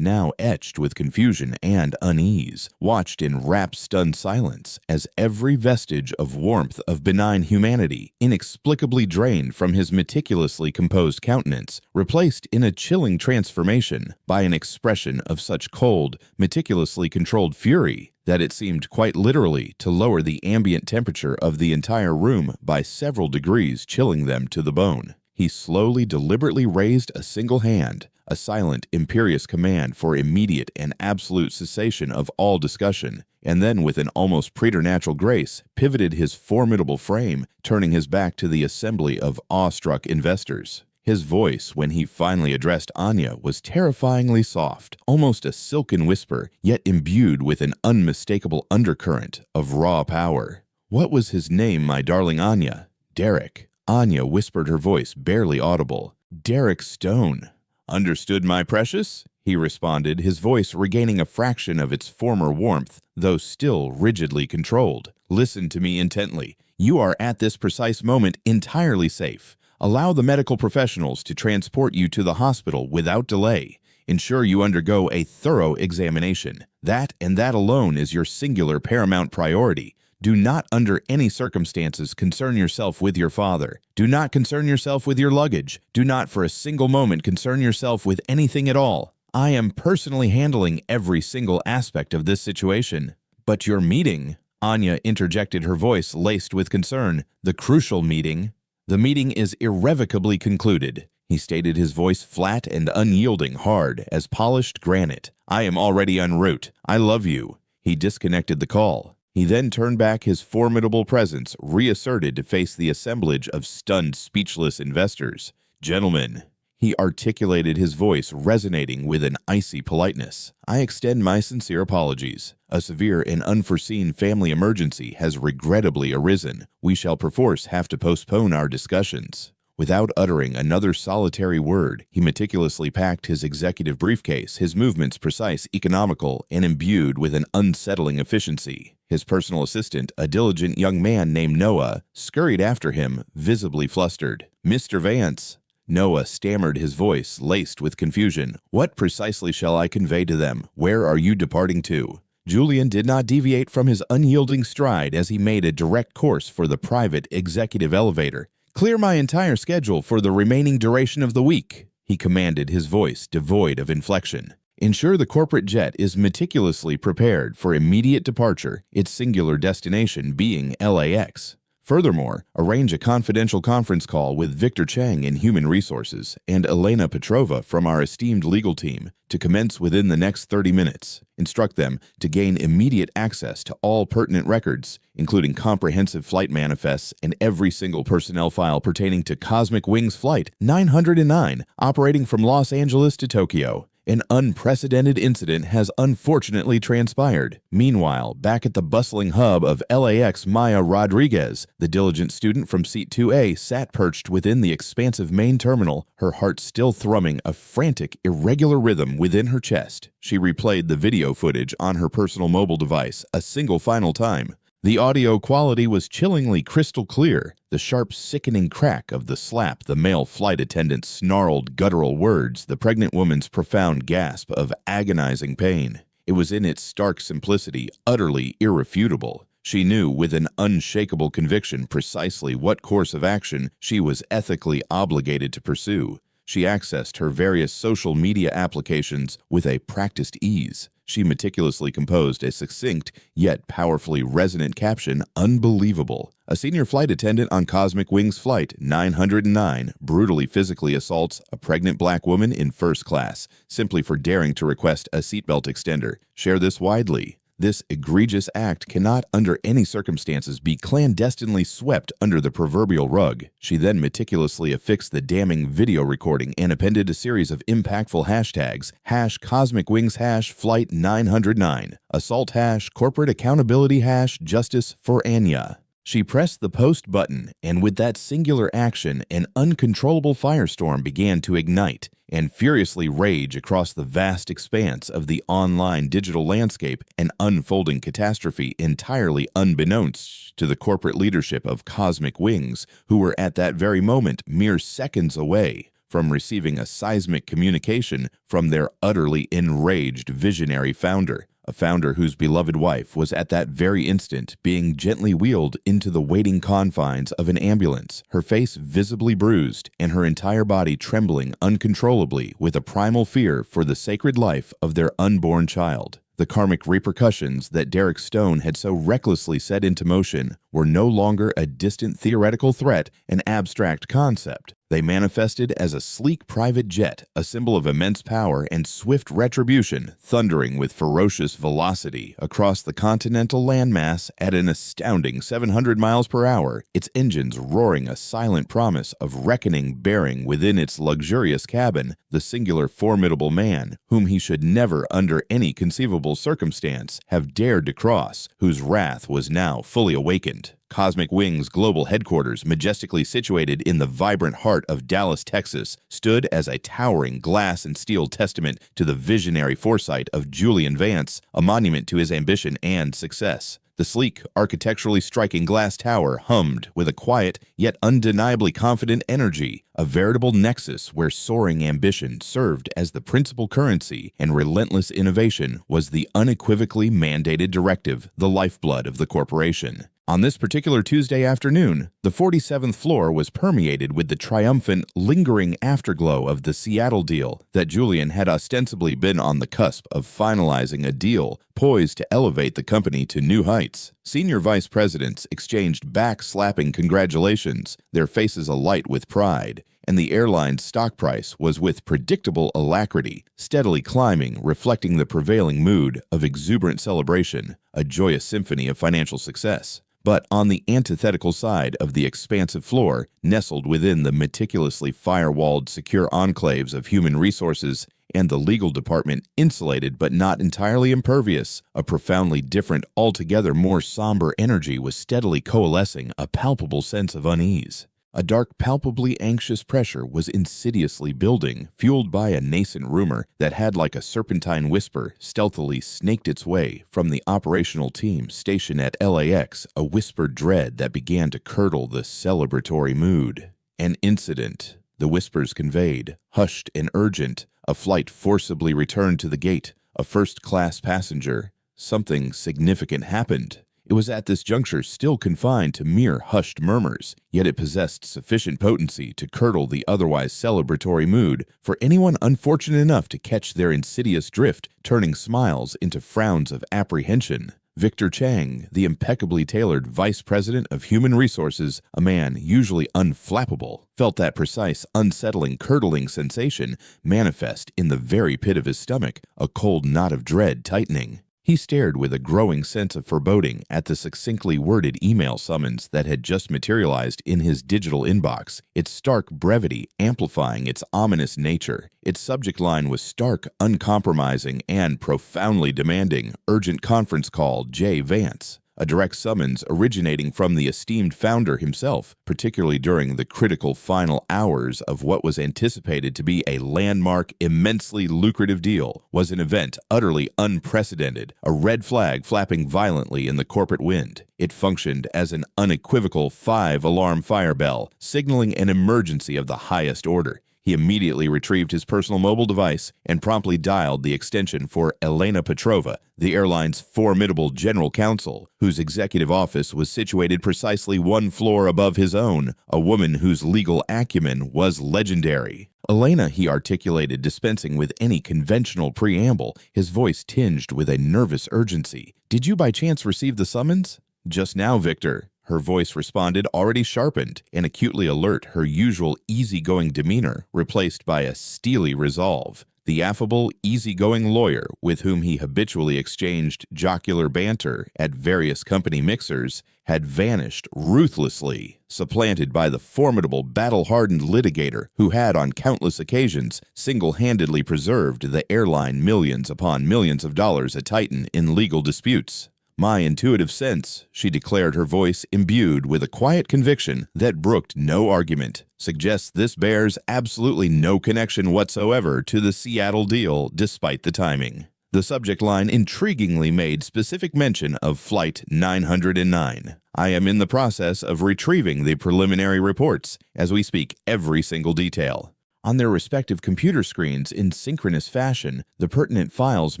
now etched with confusion and unease, watched in rapt, stunned silence as every vestige of warmth of benign humanity, inexplicably drained from his meticulously composed countenance, replaced in a chilling transformation by an expression of such cold, meticulously controlled fury that it seemed quite literally to lower the ambient temperature of the entire room by several degrees, chilling them to the bone. He slowly, deliberately raised a single hand, a silent, imperious command for immediate and absolute cessation of all discussion, and then with an almost preternatural grace, pivoted his formidable frame, turning his back to the assembly of awestruck investors. His voice, when he finally addressed Anya, was terrifyingly soft, almost a silken whisper, yet imbued with an unmistakable undercurrent of raw power. "What was his name, my darling Anya?" "Derek." Anya whispered, her voice barely audible. "Derek Stone." "Understood, my precious?" he responded, his voice regaining a fraction of its former warmth, though still rigidly controlled. "Listen to me intently. You are at this precise moment entirely safe. Allow the medical professionals to transport you to the hospital without delay. Ensure you undergo a thorough examination. That and that alone is your singular paramount priority. Do not under any circumstances concern yourself with your father. Do not concern yourself with your luggage. Do not for a single moment concern yourself with anything at all. I am personally handling every single aspect of this situation." "But your meeting," Anya interjected, her voice laced with concern, "the crucial meeting." "The meeting is irrevocably concluded," he stated, his voice flat and unyielding, hard as polished granite. "I am already en route. I love you." He disconnected the call. He then turned back his formidable presence, reasserted to face the assemblage of stunned, speechless investors. "Gentlemen," he articulated, his voice resonating with an icy politeness, "I extend my sincere apologies. A severe and unforeseen family emergency has regrettably arisen. We shall perforce have to postpone our discussions." Without uttering another solitary word, he meticulously packed his executive briefcase, his movements precise, economical, and imbued with an unsettling efficiency. His personal assistant, a diligent young man named Noah, scurried after him, visibly flustered. "Mr. Vance," Noah stammered, his voice laced with confusion, "what precisely shall I convey to them? Where are you departing to?" Julian did not deviate from his unyielding stride as he made a direct course for the private executive elevator. "Clear my entire schedule for the remaining duration of the week," he commanded, his voice devoid of inflection. "Ensure the corporate jet is meticulously prepared for immediate departure, its singular destination being LAX. Furthermore, arrange a confidential conference call with Victor Chang in Human Resources and Elena Petrova from our esteemed legal team to commence within the next 30 minutes. Instruct them to gain immediate access to all pertinent records, including comprehensive flight manifests and every single personnel file pertaining to Cosmic Wings Flight 909 operating from Los Angeles to Tokyo. An unprecedented incident has unfortunately transpired. Meanwhile, back at the bustling hub of LAX, Maya Rodriguez, the diligent student from Seat 2A, sat perched within the expansive main terminal, her heart still thrumming a frantic, irregular rhythm within her chest. She replayed the video footage on her personal mobile device a single final time. The audio quality was chillingly crystal clear. The sharp, sickening crack of the slap the male flight attendant snarled guttural words, the pregnant woman's profound gasp of agonizing pain. It was in its stark simplicity utterly irrefutable. She knew with an unshakable conviction precisely what course of action she was ethically obligated to pursue. She accessed her various social media applications with a practiced ease. She meticulously composed a succinct yet powerfully resonant caption, "Unbelievable. A senior flight attendant on Cosmic Wings Flight 909 brutally physically assaults a pregnant black woman in first class simply for daring to request a seatbelt extender. Share this widely. This egregious act cannot under any circumstances be clandestinely swept under the proverbial rug." She then meticulously affixed the damning video recording and appended a series of impactful hashtags, #CosmicWings #Flight 909, assault #corporate accountability #justice for Anya. She pressed the post button, and with that singular action, an uncontrollable firestorm began to ignite and furiously rage across the vast expanse of the online digital landscape, an unfolding catastrophe entirely unbeknownst to the corporate leadership of Cosmic Wings, who were at that very moment mere seconds away from receiving a seismic communication from their utterly enraged visionary founder. A founder whose beloved wife was at that very instant being gently wheeled into the waiting confines of an ambulance, her face visibly bruised and her entire body trembling uncontrollably with a primal fear for the sacred life of their unborn child. The karmic repercussions that Derek Stone had so recklessly set into motion were no longer a distant theoretical threat, an abstract concept. They manifested as a sleek private jet, a symbol of immense power and swift retribution, thundering with ferocious velocity across the continental landmass at an astounding 700 miles per hour, its engines roaring a silent promise of reckoning bearing within its luxurious cabin the singular formidable man whom he should never under any conceivable circumstance have dared to cross, whose wrath was now fully awakened. Cosmic Wings Global Headquarters, majestically situated in the vibrant heart of Dallas, Texas, stood as a towering glass and steel testament to the visionary foresight of Julian Vance, a monument to his ambition and success. The sleek, architecturally striking glass tower hummed with a quiet yet undeniably confident energy, a veritable nexus where soaring ambition served as the principal currency and relentless innovation was the unequivocally mandated directive, the lifeblood of the corporation. On this particular Tuesday afternoon, the 47th floor was permeated with the triumphant, lingering afterglow of the Seattle deal that Julian had ostensibly been on the cusp of finalizing, a deal poised to elevate the company to new heights. Senior vice presidents exchanged back-slapping congratulations, their faces alight with pride, and the airline's stock price was with predictable alacrity, steadily climbing, reflecting the prevailing mood of exuberant celebration, a joyous symphony of financial success. But on the antithetical side of the expansive floor, nestled within the meticulously firewalled secure enclaves of human resources and the legal department, insulated but not entirely impervious, a profoundly different, altogether more somber energy was steadily coalescing, a palpable sense of unease. A dark, palpably anxious pressure was insidiously building, fueled by a nascent rumor that had, like a serpentine whisper, stealthily snaked its way from the operational team stationed at LAX, a whispered dread that began to curdle the celebratory mood. An incident, the whispers conveyed, hushed and urgent, a flight forcibly returned to the gate, a first-class passenger. Something significant happened. It was at this juncture still confined to mere hushed murmurs, yet it possessed sufficient potency to curdle the otherwise celebratory mood for anyone unfortunate enough to catch their insidious drift, turning smiles into frowns of apprehension. Victor Chang, the impeccably tailored vice president of human resources, a man usually unflappable, felt that precise, unsettling, curdling sensation manifest in the very pit of his stomach, a cold knot of dread tightening. He stared with a growing sense of foreboding at the succinctly worded email summons that had just materialized in his digital inbox, its stark brevity amplifying its ominous nature. Its subject line was stark, uncompromising, and profoundly demanding: urgent conference call, J. Vance. A direct summons originating from the esteemed founder himself, particularly during the critical final hours of what was anticipated to be a landmark, immensely lucrative deal, was an event utterly unprecedented, a red flag flapping violently in the corporate wind. It functioned as an unequivocal 5-alarm fire bell, signaling an emergency of the highest order. He immediately retrieved his personal mobile device and promptly dialed the extension for Elena Petrova, the airline's formidable general counsel, whose executive office was situated precisely one floor above his own, a woman whose legal acumen was legendary. Elena, he articulated, dispensing with any conventional preamble, his voice tinged with a nervous urgency. "Did you by chance receive the summons?" "Just now, Victor." Her voice responded, already sharpened and acutely alert, her usual easygoing demeanor replaced by a steely resolve. The affable, easygoing lawyer with whom he habitually exchanged jocular banter at various company mixers had vanished ruthlessly, supplanted by the formidable, battle-hardened litigator who had on countless occasions single-handedly preserved the airline millions upon millions of dollars a Titan in legal disputes. "My intuitive sense," she declared, her voice imbued with a quiet conviction that brooked no argument, "suggests this bears absolutely no connection whatsoever to the Seattle deal, despite the timing." The subject line intriguingly made specific mention of Flight 909. "I am in the process of retrieving the preliminary reports as we speak, every single detail." On their respective computer screens, in synchronous fashion, the pertinent files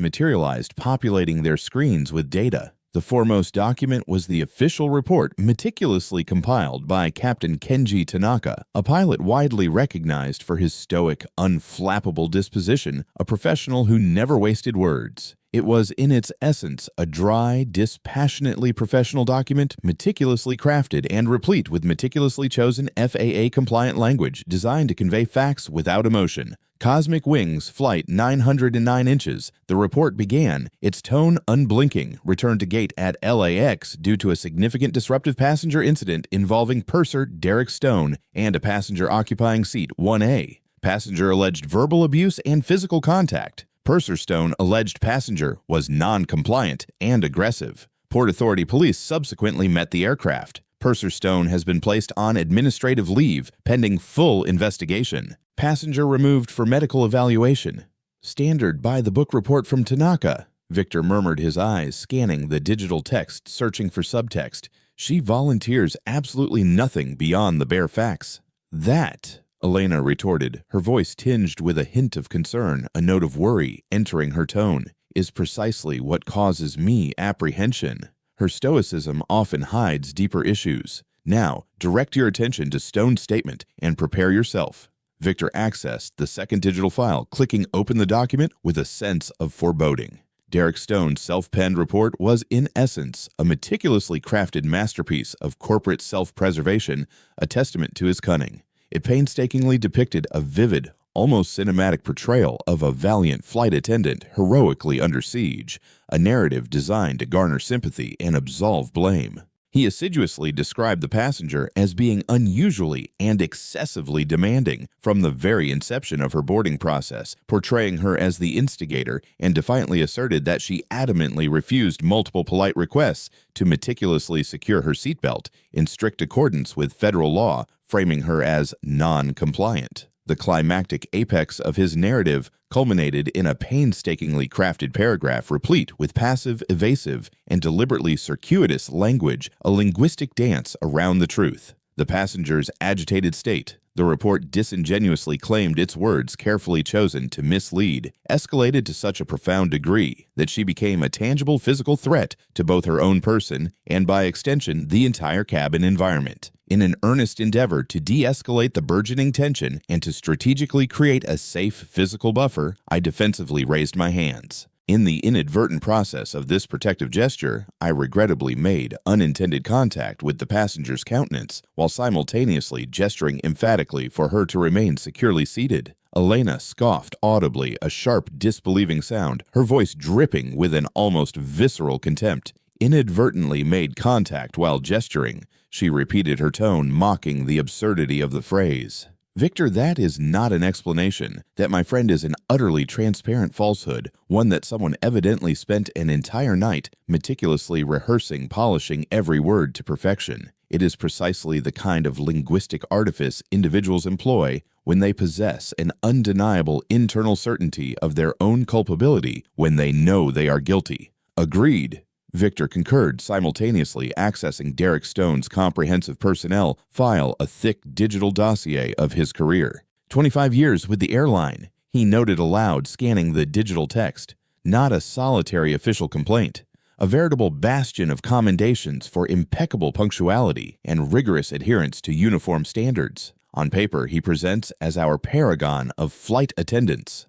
materialized, populating their screens with data. The foremost document was the official report meticulously compiled by Captain Kenji Tanaka, a pilot widely recognized for his stoic, unflappable disposition, a professional who never wasted words. It was in its essence a dry, dispassionately professional document, meticulously crafted and replete with meticulously chosen FAA-compliant language designed to convey facts without emotion. Cosmic Wings, Flight 909 inches. The report began, its tone unblinking, returned to gate at LAX due to a significant disruptive passenger incident involving purser Derek Stone and a passenger occupying seat 1A. Passenger alleged verbal abuse and physical contact. Purser Stone alleged passenger was non-compliant and aggressive. Port Authority police subsequently met the aircraft. Purser Stone has been placed on administrative leave pending full investigation. Passenger removed for medical evaluation. Standard by-the-book report from Tanaka. Victor murmured, his eyes scanning the digital text, searching for subtext. She volunteers absolutely nothing beyond the bare facts. "That," Elena retorted, her voice tinged with a hint of concern, a note of worry entering her tone, "is precisely what causes me apprehension." Her stoicism often hides deeper issues. "Now, direct your attention to Stone's statement and prepare yourself." Victor accessed the second digital file, clicking open the document with a sense of foreboding. Derek Stone's self-penned report was, in essence, a meticulously crafted masterpiece of corporate self-preservation, a testament to his cunning. It painstakingly depicted a vivid, almost cinematic portrayal of a valiant flight attendant heroically under siege, a narrative designed to garner sympathy and absolve blame. He assiduously described the passenger as being unusually and excessively demanding from the very inception of her boarding process, portraying her as the instigator, and defiantly asserted that she adamantly refused multiple polite requests to meticulously secure her seatbelt in strict accordance with federal law, framing her as non-compliant. The climactic apex of his narrative culminated in a painstakingly crafted paragraph replete with passive, evasive, and deliberately circuitous language, a linguistic dance around the truth. The passenger's agitated state, the report disingenuously claimed its words carefully chosen to mislead, escalated to such a profound degree that she became a tangible physical threat to both her own person and, by extension, the entire cabin environment. In an earnest endeavor to de-escalate the burgeoning tension and to strategically create a safe physical buffer, I defensively raised my hands. In the inadvertent process of this protective gesture, I regrettably made unintended contact with the passenger's countenance while simultaneously gesturing emphatically for her to remain securely seated. Elena scoffed audibly, a sharp, disbelieving sound, her voice dripping with an almost visceral contempt. Inadvertently made contact while gesturing, she repeated her tone, mocking the absurdity of the phrase. Victor, that is not an explanation. That, my friend, is an utterly transparent falsehood, one that someone evidently spent an entire night meticulously rehearsing, polishing every word to perfection. It is precisely the kind of linguistic artifice individuals employ when they possess an undeniable internal certainty of their own culpability when they know they are guilty. Agreed. Victor concurred, simultaneously accessing Derek Stone's comprehensive personnel file, a thick digital dossier of his career. 25 years with the airline, he noted aloud, scanning the digital text. Not a solitary official complaint. A veritable bastion of commendations for impeccable punctuality and rigorous adherence to uniform standards. On paper, he presents as our paragon of flight attendants.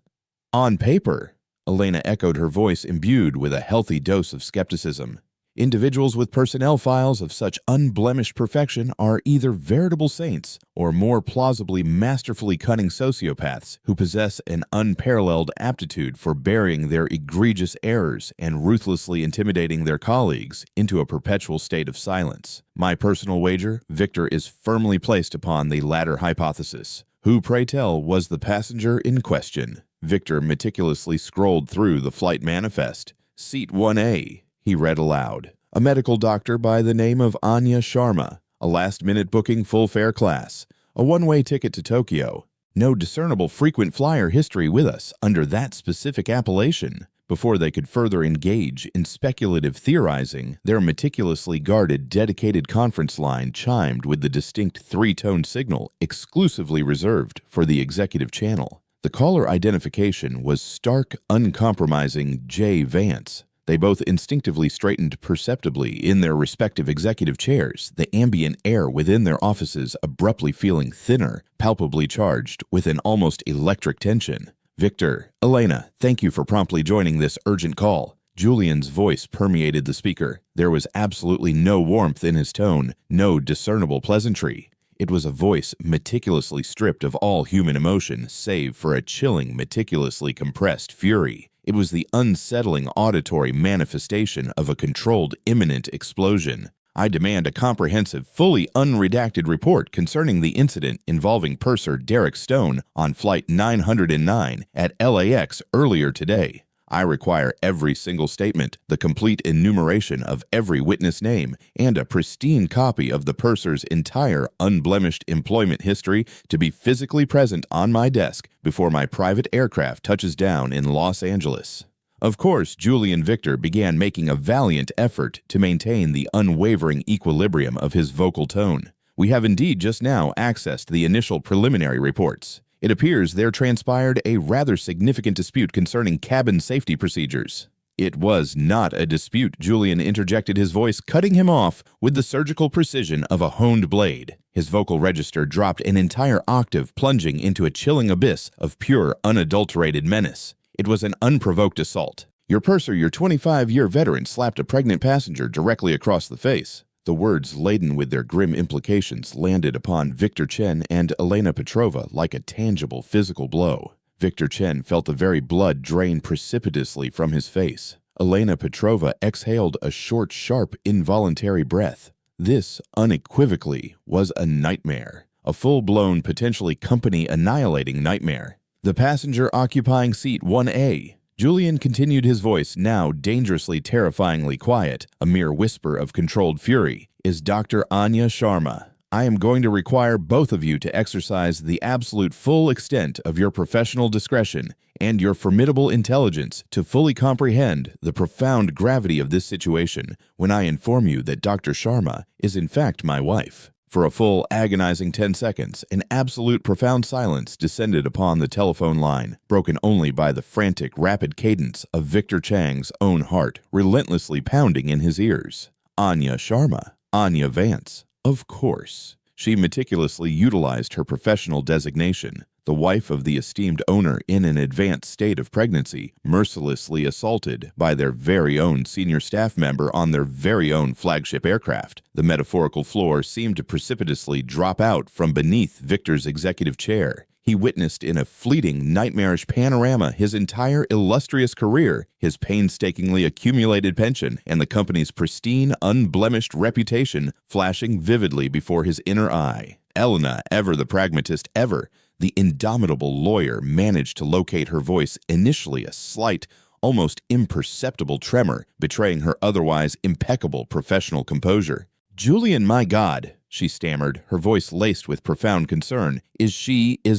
On paper? Elena echoed, her voice imbued with a healthy dose of skepticism. Individuals with personnel files of such unblemished perfection are either veritable saints or more plausibly masterfully cunning sociopaths who possess an unparalleled aptitude for burying their egregious errors and ruthlessly intimidating their colleagues into a perpetual state of silence. My personal wager, Victor is firmly placed upon the latter hypothesis. Who, pray tell, was the passenger in question? Victor meticulously scrolled through the flight manifest. Seat 1A, he read aloud. A medical doctor by the name of Anya Sharma. A last-minute booking full-fare class. A one-way ticket to Tokyo. No discernible frequent flyer history with us under that specific appellation. Before they could further engage in speculative theorizing, their meticulously guarded, dedicated conference line chimed with the distinct three-tone signal exclusively reserved for the executive channel. The caller identification was stark, uncompromising J. Vance. They both instinctively straightened perceptibly in their respective executive chairs, the ambient air within their offices abruptly feeling thinner, palpably charged with an almost electric tension. Victor, Elena, thank you for promptly joining this urgent call. Julian's voice permeated the speaker. There was absolutely no warmth in his tone, no discernible pleasantry. It was a voice meticulously stripped of all human emotion, save for a chilling, meticulously compressed fury. It was the unsettling auditory manifestation of a controlled, imminent explosion. I demand a comprehensive, fully unredacted report concerning the incident involving purser Derek Stone on Flight 909 at LAX earlier today. I require every single statement, the complete enumeration of every witness name, and a pristine copy of the purser's entire unblemished employment history to be physically present on my desk before my private aircraft touches down in Los Angeles. Of course, Julian Victor began making a valiant effort to maintain the unwavering equilibrium of his vocal tone. We have indeed just now accessed the initial preliminary reports. It appears there transpired a rather significant dispute concerning cabin safety procedures. It was not a dispute, Julian interjected, his voice cutting him off with the surgical precision of a honed blade. His vocal register dropped an entire octave, plunging into a chilling abyss of pure, unadulterated menace. It was an unprovoked assault. Your purser, your 25-year veteran, slapped a pregnant passenger directly across the face. The words, laden with their grim implications, landed upon Victor Chen and Elena Petrova like a tangible physical blow. Victor Chen felt the very blood drain precipitously from his face. Elena Petrova exhaled a short, sharp, involuntary breath. This, unequivocally, was a nightmare. A full-blown, potentially company-annihilating nightmare. The passenger occupying seat 1A. Julian continued, his voice now dangerously, terrifyingly quiet, a mere whisper of controlled fury, is Dr. Anya Sharma. I am going to require both of you to exercise the absolute full extent of your professional discretion and your formidable intelligence to fully comprehend the profound gravity of this situation when I inform you that Dr. Sharma is in fact my wife. For a full, agonizing 10 seconds, an absolute profound silence descended upon the telephone line, broken only by the frantic, rapid cadence of Victor Chang's own heart, relentlessly pounding in his ears. Anya Sharma. Anya Vance. Of course. She meticulously utilized her professional designation. The wife of the esteemed owner in an advanced state of pregnancy, mercilessly assaulted by their very own senior staff member on their very own flagship aircraft. The metaphorical floor seemed to precipitously drop out from beneath Victor's executive chair. He witnessed in a fleeting, nightmarish panorama his entire illustrious career, his painstakingly accumulated pension, and the company's pristine, unblemished reputation flashing vividly before his inner eye. Elena, ever the pragmatist, ever the indomitable lawyer, managed to locate her voice, initially a slight, almost imperceptible tremor, betraying her otherwise impeccable professional composure. "Julian, my God," she stammered, her voice laced with profound concern. Is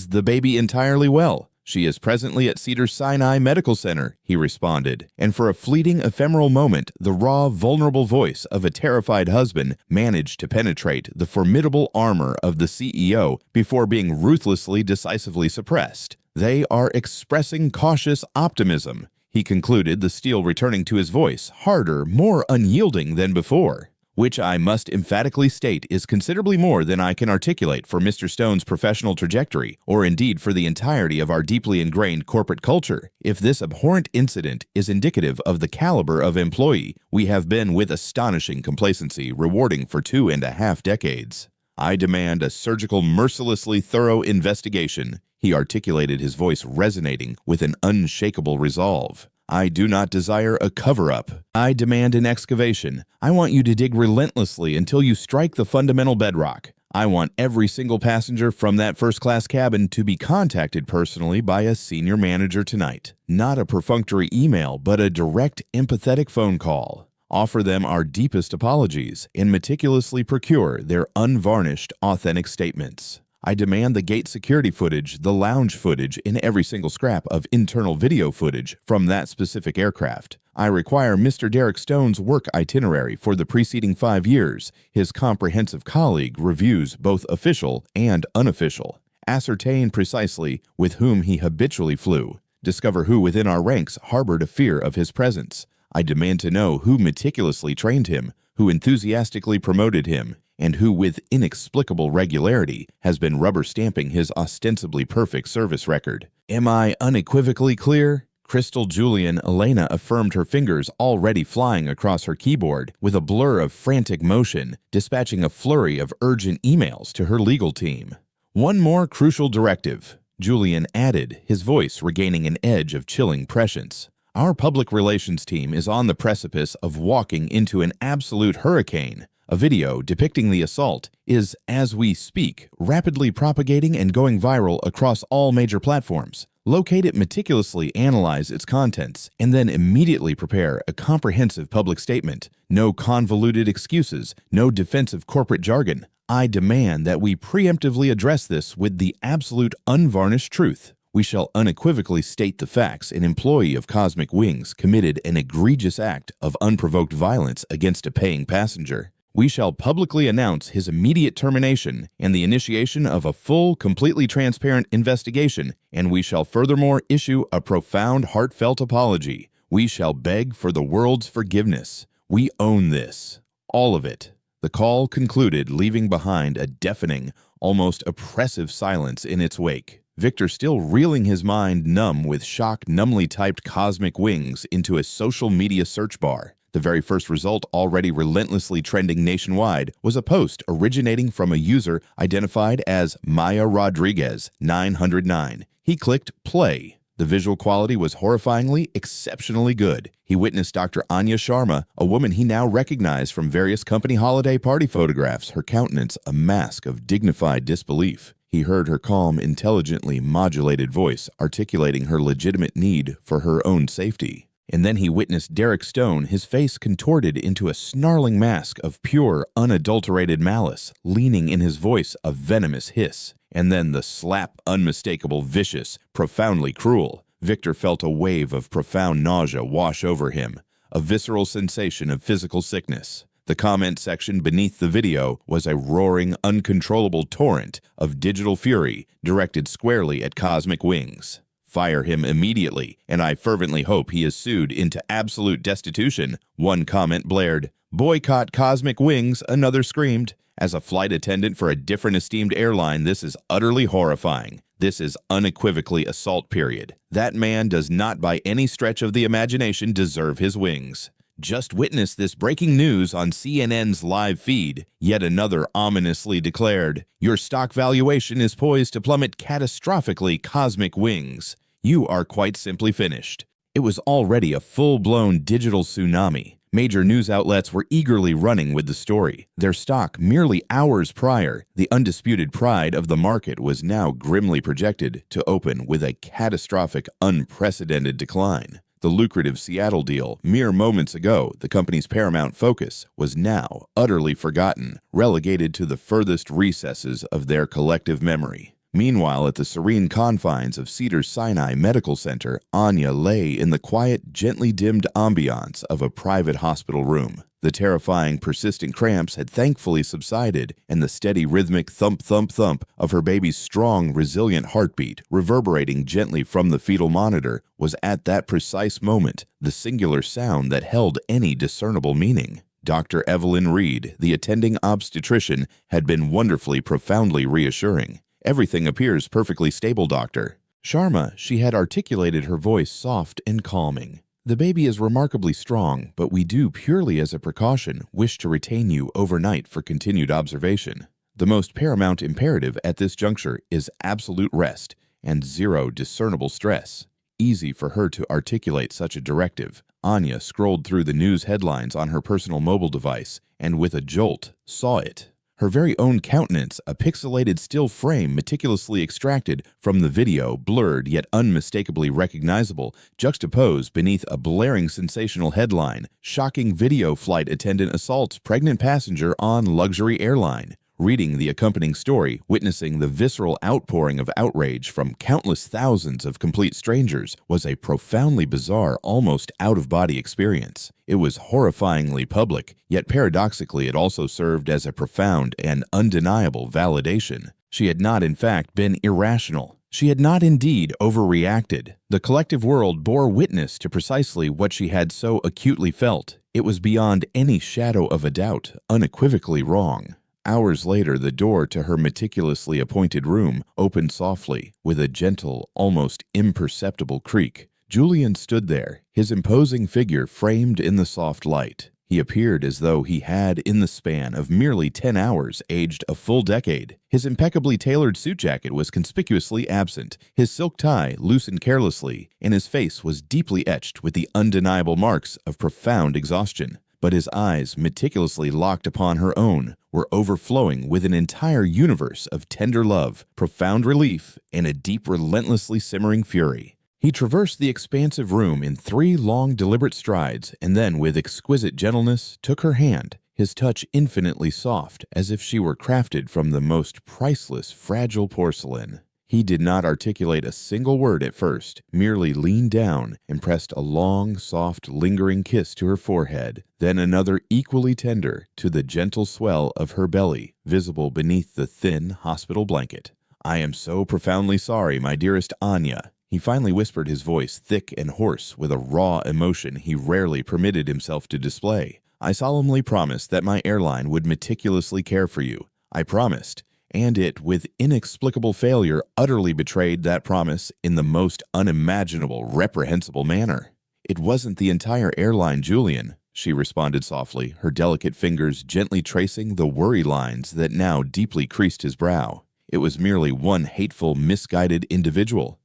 the baby entirely well?" "She is presently at Cedars-Sinai Medical Center," he responded, and for a fleeting, ephemeral moment, the raw, vulnerable voice of a terrified husband managed to penetrate the formidable armor of the CEO before being ruthlessly, decisively suppressed. "They are expressing cautious optimism," he concluded, the steel returning to his voice, harder, more unyielding than before. "Which I must emphatically state is considerably more than I can articulate for Mr. Stone's professional trajectory, or indeed for the entirety of our deeply ingrained corporate culture. If this abhorrent incident is indicative of the caliber of employee we have been with astonishing complacency rewarding for 2.5 decades, I demand a surgical, mercilessly thorough investigation," he articulated, his voice resonating with an unshakable resolve. "I do not desire a cover-up. I demand an excavation. I want you to dig relentlessly until you strike the fundamental bedrock. I want every single passenger from that first-class cabin to be contacted personally by a senior manager tonight. Not a perfunctory email, but a direct, empathetic phone call. Offer them our deepest apologies and meticulously procure their unvarnished, authentic statements. I demand the gate security footage, the lounge footage, and every single scrap of internal video footage from that specific aircraft. I require Mr. Derek Stone's work itinerary for the preceding 5 years, his comprehensive colleague reviews, both official and unofficial. Ascertain precisely with whom he habitually flew. Discover who within our ranks harbored a fear of his presence. I demand to know who meticulously trained him, who enthusiastically promoted him, and who with inexplicable regularity has been rubber stamping his ostensibly perfect service record. Am I unequivocally clear?" Crystal Julian Elena affirmed, her fingers already flying across her keyboard with a blur of frantic motion, dispatching a flurry of urgent emails to her legal team. "One more crucial directive," Julian added, his voice regaining an edge of chilling prescience. "Our public relations team is on the precipice of walking into an absolute hurricane. A video depicting the assault is, as we speak, rapidly propagating and going viral across all major platforms. Locate it, meticulously analyze its contents, and then immediately prepare a comprehensive public statement. No convoluted excuses, no defensive corporate jargon. I demand that we preemptively address this with the absolute unvarnished truth. We shall unequivocally state the facts. An employee of Cosmic Wings committed an egregious act of unprovoked violence against a paying passenger. We shall publicly announce his immediate termination and the initiation of a full, completely transparent investigation, and we shall furthermore issue a profound, heartfelt apology. We shall beg for the world's forgiveness. We own this. All of it." The call concluded, leaving behind a deafening, almost oppressive silence in its wake. Victor, still reeling, his mind numb with shock, numbly typed "cosmic wings" into a social media search bar. The very first result, already relentlessly trending nationwide, was a post originating from a user identified as Maya Rodriguez 909. He clicked play. The visual quality was horrifyingly, exceptionally good. He witnessed Dr. Anya Sharma, a woman he now recognized from various company holiday party photographs, her countenance a mask of dignified disbelief. He heard her calm, intelligently modulated voice articulating her legitimate need for her own safety. And then he witnessed Derek Stone, his face contorted into a snarling mask of pure, unadulterated malice, leaning in his voice a venomous hiss. And then the slap, unmistakable, vicious, profoundly cruel. Victor felt a wave of profound nausea wash over him, a visceral sensation of physical sickness. The comment section beneath the video was a roaring, uncontrollable torrent of digital fury directed squarely at Cosmic Wings. "Fire him immediately, and I fervently hope he is sued into absolute destitution," one comment blared. "Boycott Cosmic Wings," another screamed. As a flight attendant for a different esteemed airline, this is utterly horrifying. This is unequivocally assault, period. That man does not by any stretch of the imagination deserve his wings. Just witness this breaking news on CNN's live feed. Yet another ominously declared, "Your stock valuation is poised to plummet catastrophically, Cosmic Wings. You are quite simply finished." It was already a full-blown digital tsunami. Major news outlets were eagerly running with the story. Their stock, merely hours prior, the undisputed pride of the market, was now grimly projected to open with a catastrophic, unprecedented decline. The lucrative Seattle deal, mere moments ago the company's paramount focus, was now utterly forgotten, relegated to the furthest recesses of their collective memory. Meanwhile, at the serene confines of Cedars-Sinai Medical Center, Anya lay in the quiet, gently dimmed ambiance of a private hospital room. The terrifying, persistent cramps had thankfully subsided, and the steady, rhythmic thump-thump-thump of her baby's strong, resilient heartbeat, reverberating gently from the fetal monitor, was at that precise moment the singular sound that held any discernible meaning. Dr. Evelyn Reed, the attending obstetrician, had been wonderfully, profoundly reassuring. "Everything appears perfectly stable, doctor." Sharma, she had articulated, her voice soft and calming. "The baby is remarkably strong, but we do, purely as a precaution, wish to retain you overnight for continued observation. The most paramount imperative at this juncture is absolute rest and zero discernible stress." Easy for her to articulate such a directive, Anya scrolled through the news headlines on her personal mobile device and with a jolt saw it. Her very own countenance, a pixelated still frame meticulously extracted from the video, blurred yet unmistakably recognizable, juxtaposed beneath a blaring sensational headline, "Shocking video flight attendant assaults pregnant passenger on luxury airline." Reading the accompanying story, witnessing the visceral outpouring of outrage from countless thousands of complete strangers, was a profoundly bizarre, almost out-of-body experience. It was horrifyingly public, yet paradoxically it also served as a profound and undeniable validation. She had not, in fact, been irrational. She had not indeed overreacted. The collective world bore witness to precisely what she had so acutely felt. It was beyond any shadow of a doubt, unequivocally wrong. Hours later, the door to her meticulously appointed room opened softly, with a gentle, almost imperceptible creak. Julian stood there, his imposing figure framed in the soft light. He appeared as though he had, in the span of merely 10 hours, aged a full decade. His impeccably tailored suit jacket was conspicuously absent, his silk tie loosened carelessly, and his face was deeply etched with the undeniable marks of profound exhaustion. But his eyes, meticulously locked upon her own, were overflowing with an entire universe of tender love, profound relief, and a deep, relentlessly simmering fury. He traversed the expansive room in 3 long, deliberate strides, and then, with exquisite gentleness, took her hand, his touch infinitely soft, as if she were crafted from the most priceless, fragile porcelain. He did not articulate a single word at first, merely leaned down and pressed a long, soft, lingering kiss to her forehead, then another equally tender to the gentle swell of her belly, visible beneath the thin hospital blanket. "I am so profoundly sorry, my dearest Anya," he finally whispered, his voice thick and hoarse with a raw emotion he rarely permitted himself to display. "I solemnly promised that my airline would meticulously care for you. I promised, and it, with inexplicable failure, utterly betrayed that promise in the most unimaginable, reprehensible manner. "It wasn't the entire airline, Julian," she responded softly, her delicate fingers gently tracing the worry lines that now deeply creased his brow. "It was merely one hateful, misguided individual."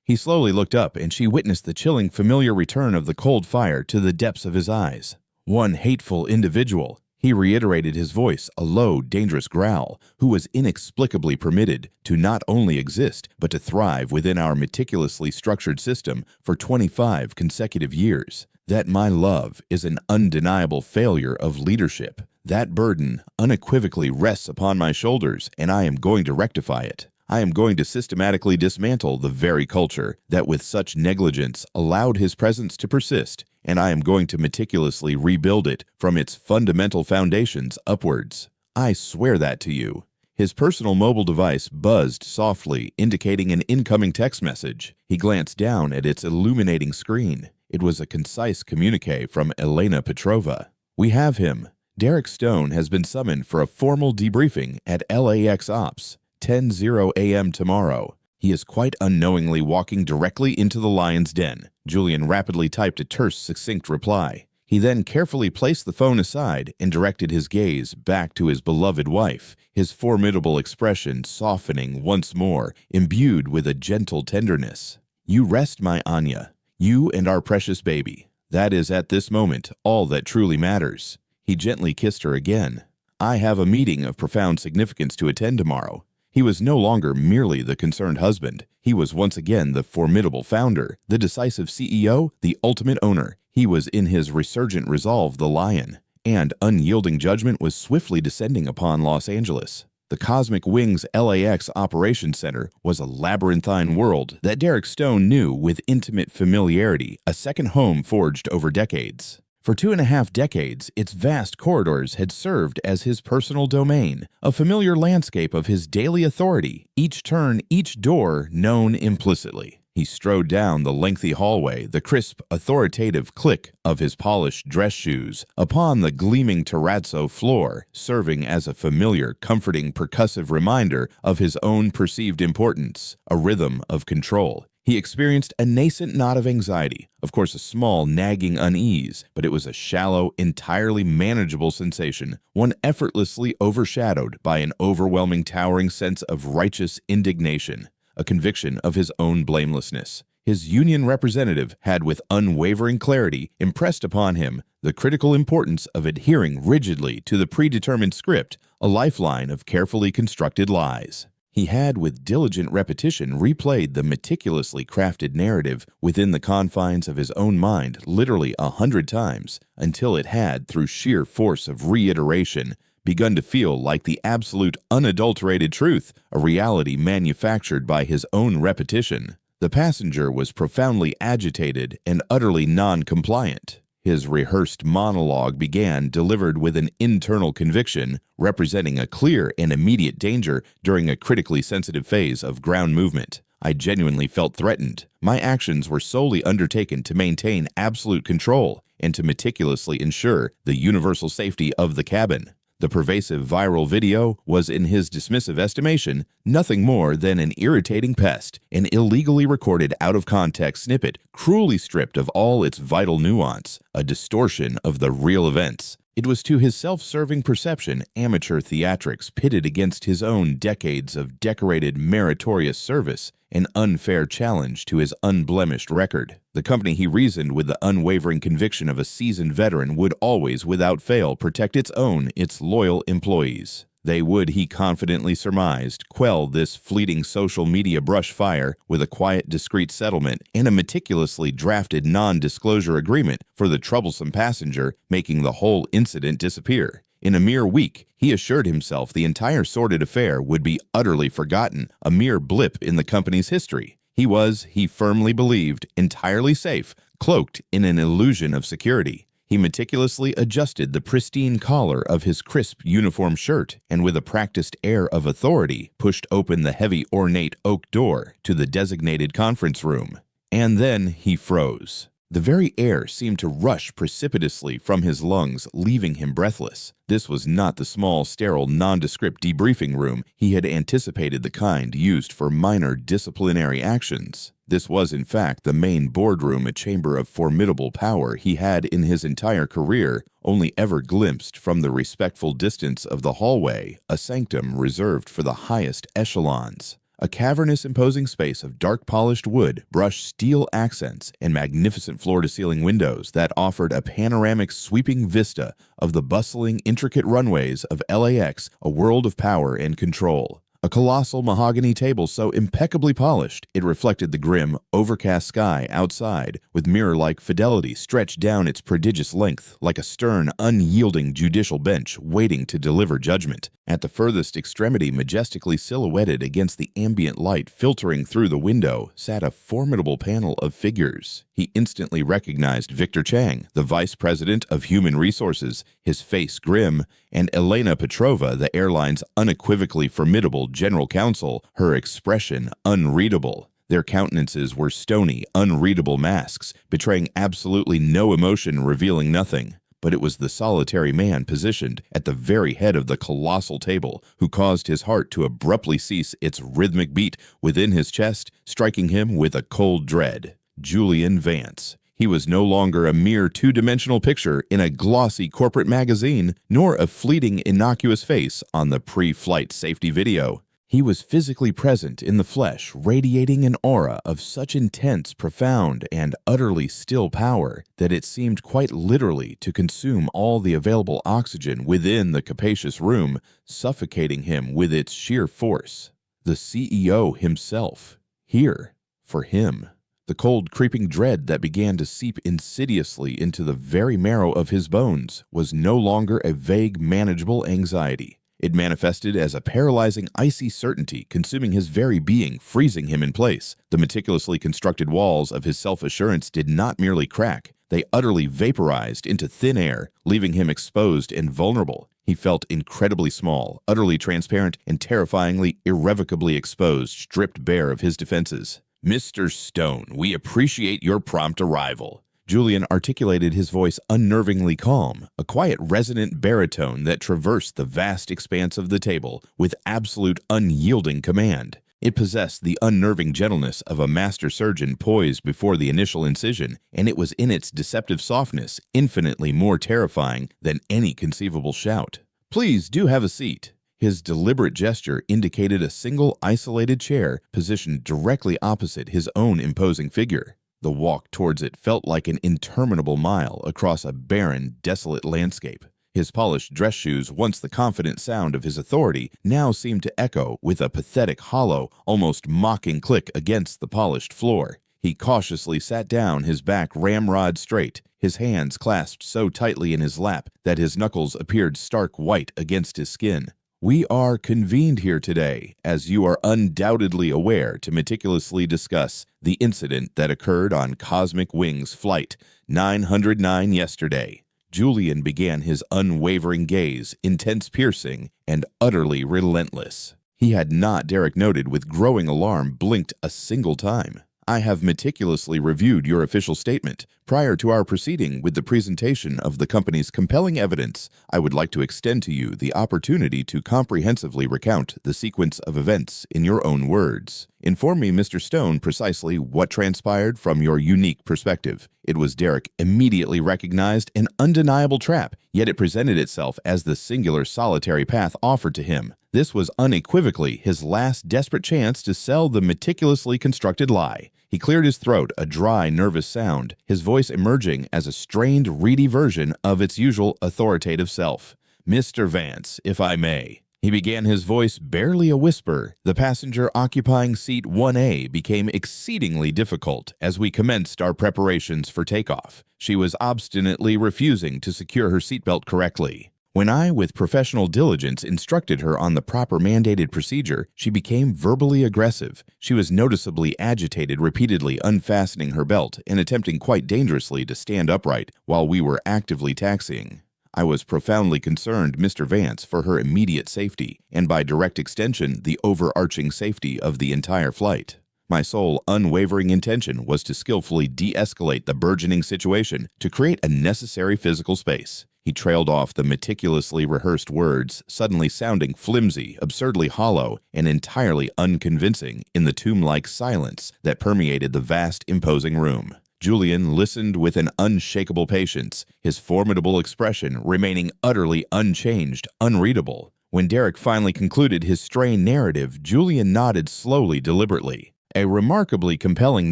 He slowly looked up, and she witnessed the chilling, familiar return of the cold fire to the depths of his eyes. "One hateful individual," he reiterated, his voice a low, dangerous growl, "who was inexplicably permitted to not only exist, but to thrive within our meticulously structured system for 25 consecutive years. That, my love, is an undeniable failure of leadership. That burden unequivocally rests upon my shoulders, and I am going to rectify it. I am going to systematically dismantle the very culture that with such negligence allowed his presence to persist, and I am going to meticulously rebuild it from its fundamental foundations upwards. I swear that to you." His personal mobile device buzzed softly, indicating an incoming text message. He glanced down at its illuminating screen. It was a concise communiqué from Elena Petrova. "We have him. Derek Stone has been summoned for a formal debriefing at LAX Ops. 10:00 a.m. tomorrow. He is quite unknowingly walking directly into the lion's den." Julian rapidly typed a terse, succinct reply. He then carefully placed the phone aside and directed his gaze back to his beloved wife, his formidable expression softening once more, imbued with a gentle tenderness. "You rest, my Anya. You and our precious baby. That is at this moment all that truly matters." He gently kissed her again. "I have a meeting of profound significance to attend tomorrow." He was no longer merely the concerned husband. He was once again the formidable founder, the decisive CEO, the ultimate owner. He was in his resurgent resolve the lion, and unyielding judgment was swiftly descending upon Los Angeles. The Cosmic Wings LAX Operations Center was a labyrinthine world that Derek Stone knew with intimate familiarity, a second home forged over decades. For 2.5 decades, its vast corridors had served as his personal domain, a familiar landscape of his daily authority, each turn, each door known implicitly. He strode down the lengthy hallway, the crisp, authoritative click of his polished dress shoes upon the gleaming terrazzo floor, serving as a familiar, comforting, percussive reminder of his own perceived importance, a rhythm of control. He experienced a nascent knot of anxiety, of course a small, nagging unease, but it was a shallow, entirely manageable sensation, one effortlessly overshadowed by an overwhelming, towering sense of righteous indignation, a conviction of his own blamelessness. His union representative had with unwavering clarity impressed upon him the critical importance of adhering rigidly to the predetermined script, a lifeline of carefully constructed lies. He had with diligent repetition replayed the meticulously crafted narrative within the confines of his own mind literally 100 times, until it had, through sheer force of reiteration, begun to feel like the absolute unadulterated truth, a reality manufactured by his own repetition. The passenger was profoundly agitated and utterly non-compliant. His rehearsed monologue began, delivered with an internal conviction, representing a clear and immediate danger during a critically sensitive phase of ground movement. "I genuinely felt threatened. My actions were solely undertaken to maintain absolute control and to meticulously ensure the universal safety of the cabin." The pervasive viral video was, in his dismissive estimation, nothing more than an irritating pest, an illegally recorded out-of-context snippet, cruelly stripped of all its vital nuance, a distortion of the real events. It was to his self-serving perception amateur theatrics pitted against his own decades of decorated meritorious service, an unfair challenge to his unblemished record. The company, he reasoned with the unwavering conviction of a seasoned veteran, would always, without fail, protect its own, its loyal employees. They would, he confidently surmised, quell this fleeting social media brush fire with a quiet, discreet settlement and a meticulously drafted non-disclosure agreement for the troublesome passenger, making the whole incident disappear. In a mere week, he assured himself the entire sordid affair would be utterly forgotten, a mere blip in the company's history. He was, he firmly believed, entirely safe, cloaked in an illusion of security. He meticulously adjusted the pristine collar of his crisp uniform shirt and with a practiced air of authority pushed open the heavy ornate oak door to the designated conference room. And then he froze. The very air seemed to rush precipitously from his lungs, leaving him breathless. This was not the small, sterile, nondescript debriefing room he had anticipated, the kind used for minor disciplinary actions. This was, in fact, the main boardroom, a chamber of formidable power he had in his entire career only ever glimpsed from the respectful distance of the hallway, a sanctum reserved for the highest echelons. A cavernous, imposing space of dark polished wood, brushed steel accents, and magnificent floor-to-ceiling windows that offered a panoramic sweeping vista of the bustling, intricate runways of LAX, a world of power and control. A colossal mahogany table so impeccably polished it reflected the grim, overcast sky outside, with mirror-like fidelity stretched down its prodigious length like a stern, unyielding judicial bench waiting to deliver judgment. At the furthest extremity, majestically silhouetted against the ambient light filtering through the window, sat a formidable panel of figures. He instantly recognized Victor Chang, the Vice President of Human Resources, his face grim, and Elena Petrova, the airline's unequivocally formidable General Counsel, her expression unreadable. Their countenances were stony, unreadable masks, betraying absolutely no emotion, revealing nothing. But it was the solitary man positioned at the very head of the colossal table who caused his heart to abruptly cease its rhythmic beat within his chest, striking him with a cold dread. Julian Vance. He was no longer a mere two-dimensional picture in a glossy corporate magazine, nor a fleeting, innocuous face on the pre-flight safety video. He was physically present in the flesh, radiating an aura of such intense, profound, and utterly still power that it seemed quite literally to consume all the available oxygen within the capacious room, suffocating him with its sheer force. The CEO himself, here, for him. The cold, creeping dread that began to seep insidiously into the very marrow of his bones was no longer a vague, manageable anxiety. It manifested as a paralyzing, icy certainty, consuming his very being, freezing him in place. The meticulously constructed walls of his self-assurance did not merely crack. They utterly vaporized into thin air, leaving him exposed and vulnerable. He felt incredibly small, utterly transparent, and terrifyingly, irrevocably exposed, stripped bare of his defenses. "Mr. Stone, we appreciate your prompt arrival." Julian articulated, his voice unnervingly calm, a quiet, resonant baritone that traversed the vast expanse of the table with absolute, unyielding command. It possessed the unnerving gentleness of a master surgeon poised before the initial incision, and it was in its deceptive softness infinitely more terrifying than any conceivable shout. "Please do have a seat." His deliberate gesture indicated a single isolated chair positioned directly opposite his own imposing figure. The walk towards it felt like an interminable mile across a barren, desolate landscape. His polished dress shoes, once the confident sound of his authority, now seemed to echo with a pathetic, hollow, almost mocking click against the polished floor. He cautiously sat down, his back ramrod straight, his hands clasped so tightly in his lap that his knuckles appeared stark white against his skin. "We are convened here today, as you are undoubtedly aware, to meticulously discuss the incident that occurred on Cosmic Wings Flight 909 yesterday." Julian began his unwavering gaze, intense, piercing, and utterly relentless. He had not, Derek noted with growing alarm, blinked a single time. "I have meticulously reviewed your official statement. Prior to our proceeding with the presentation of the company's compelling evidence, I would like to extend to you the opportunity to comprehensively recount the sequence of events in your own words. Inform me, Mr. Stone, precisely what transpired from your unique perspective." It was, Derek immediately recognized, an undeniable trap, yet it presented itself as the singular solitary path offered to him. This was unequivocally his last desperate chance to sell the meticulously constructed lie. He cleared his throat, a dry, nervous sound, his voice emerging as a strained, reedy version of its usual authoritative self. "Mr. Vance, if I may." He began, his voice barely a whisper. "The passenger occupying seat 1A became exceedingly difficult as we commenced our preparations for takeoff. She was obstinately refusing to secure her seatbelt correctly. When I, with professional diligence, instructed her on the proper mandated procedure, she became verbally aggressive. She was noticeably agitated, repeatedly unfastening her belt and attempting quite dangerously to stand upright while we were actively taxiing. I was profoundly concerned, Mr. Vance, for her immediate safety, and by direct extension, the overarching safety of the entire flight. My sole unwavering intention was to skillfully de-escalate the burgeoning situation to create a necessary physical space. He trailed off the meticulously rehearsed words, suddenly sounding flimsy, absurdly hollow, and entirely unconvincing in the tomb-like silence that permeated the vast, imposing room. Julian listened with an unshakable patience, his formidable expression remaining utterly unchanged, unreadable. When Derek finally concluded his strained narrative, Julian nodded slowly, deliberately. A remarkably compelling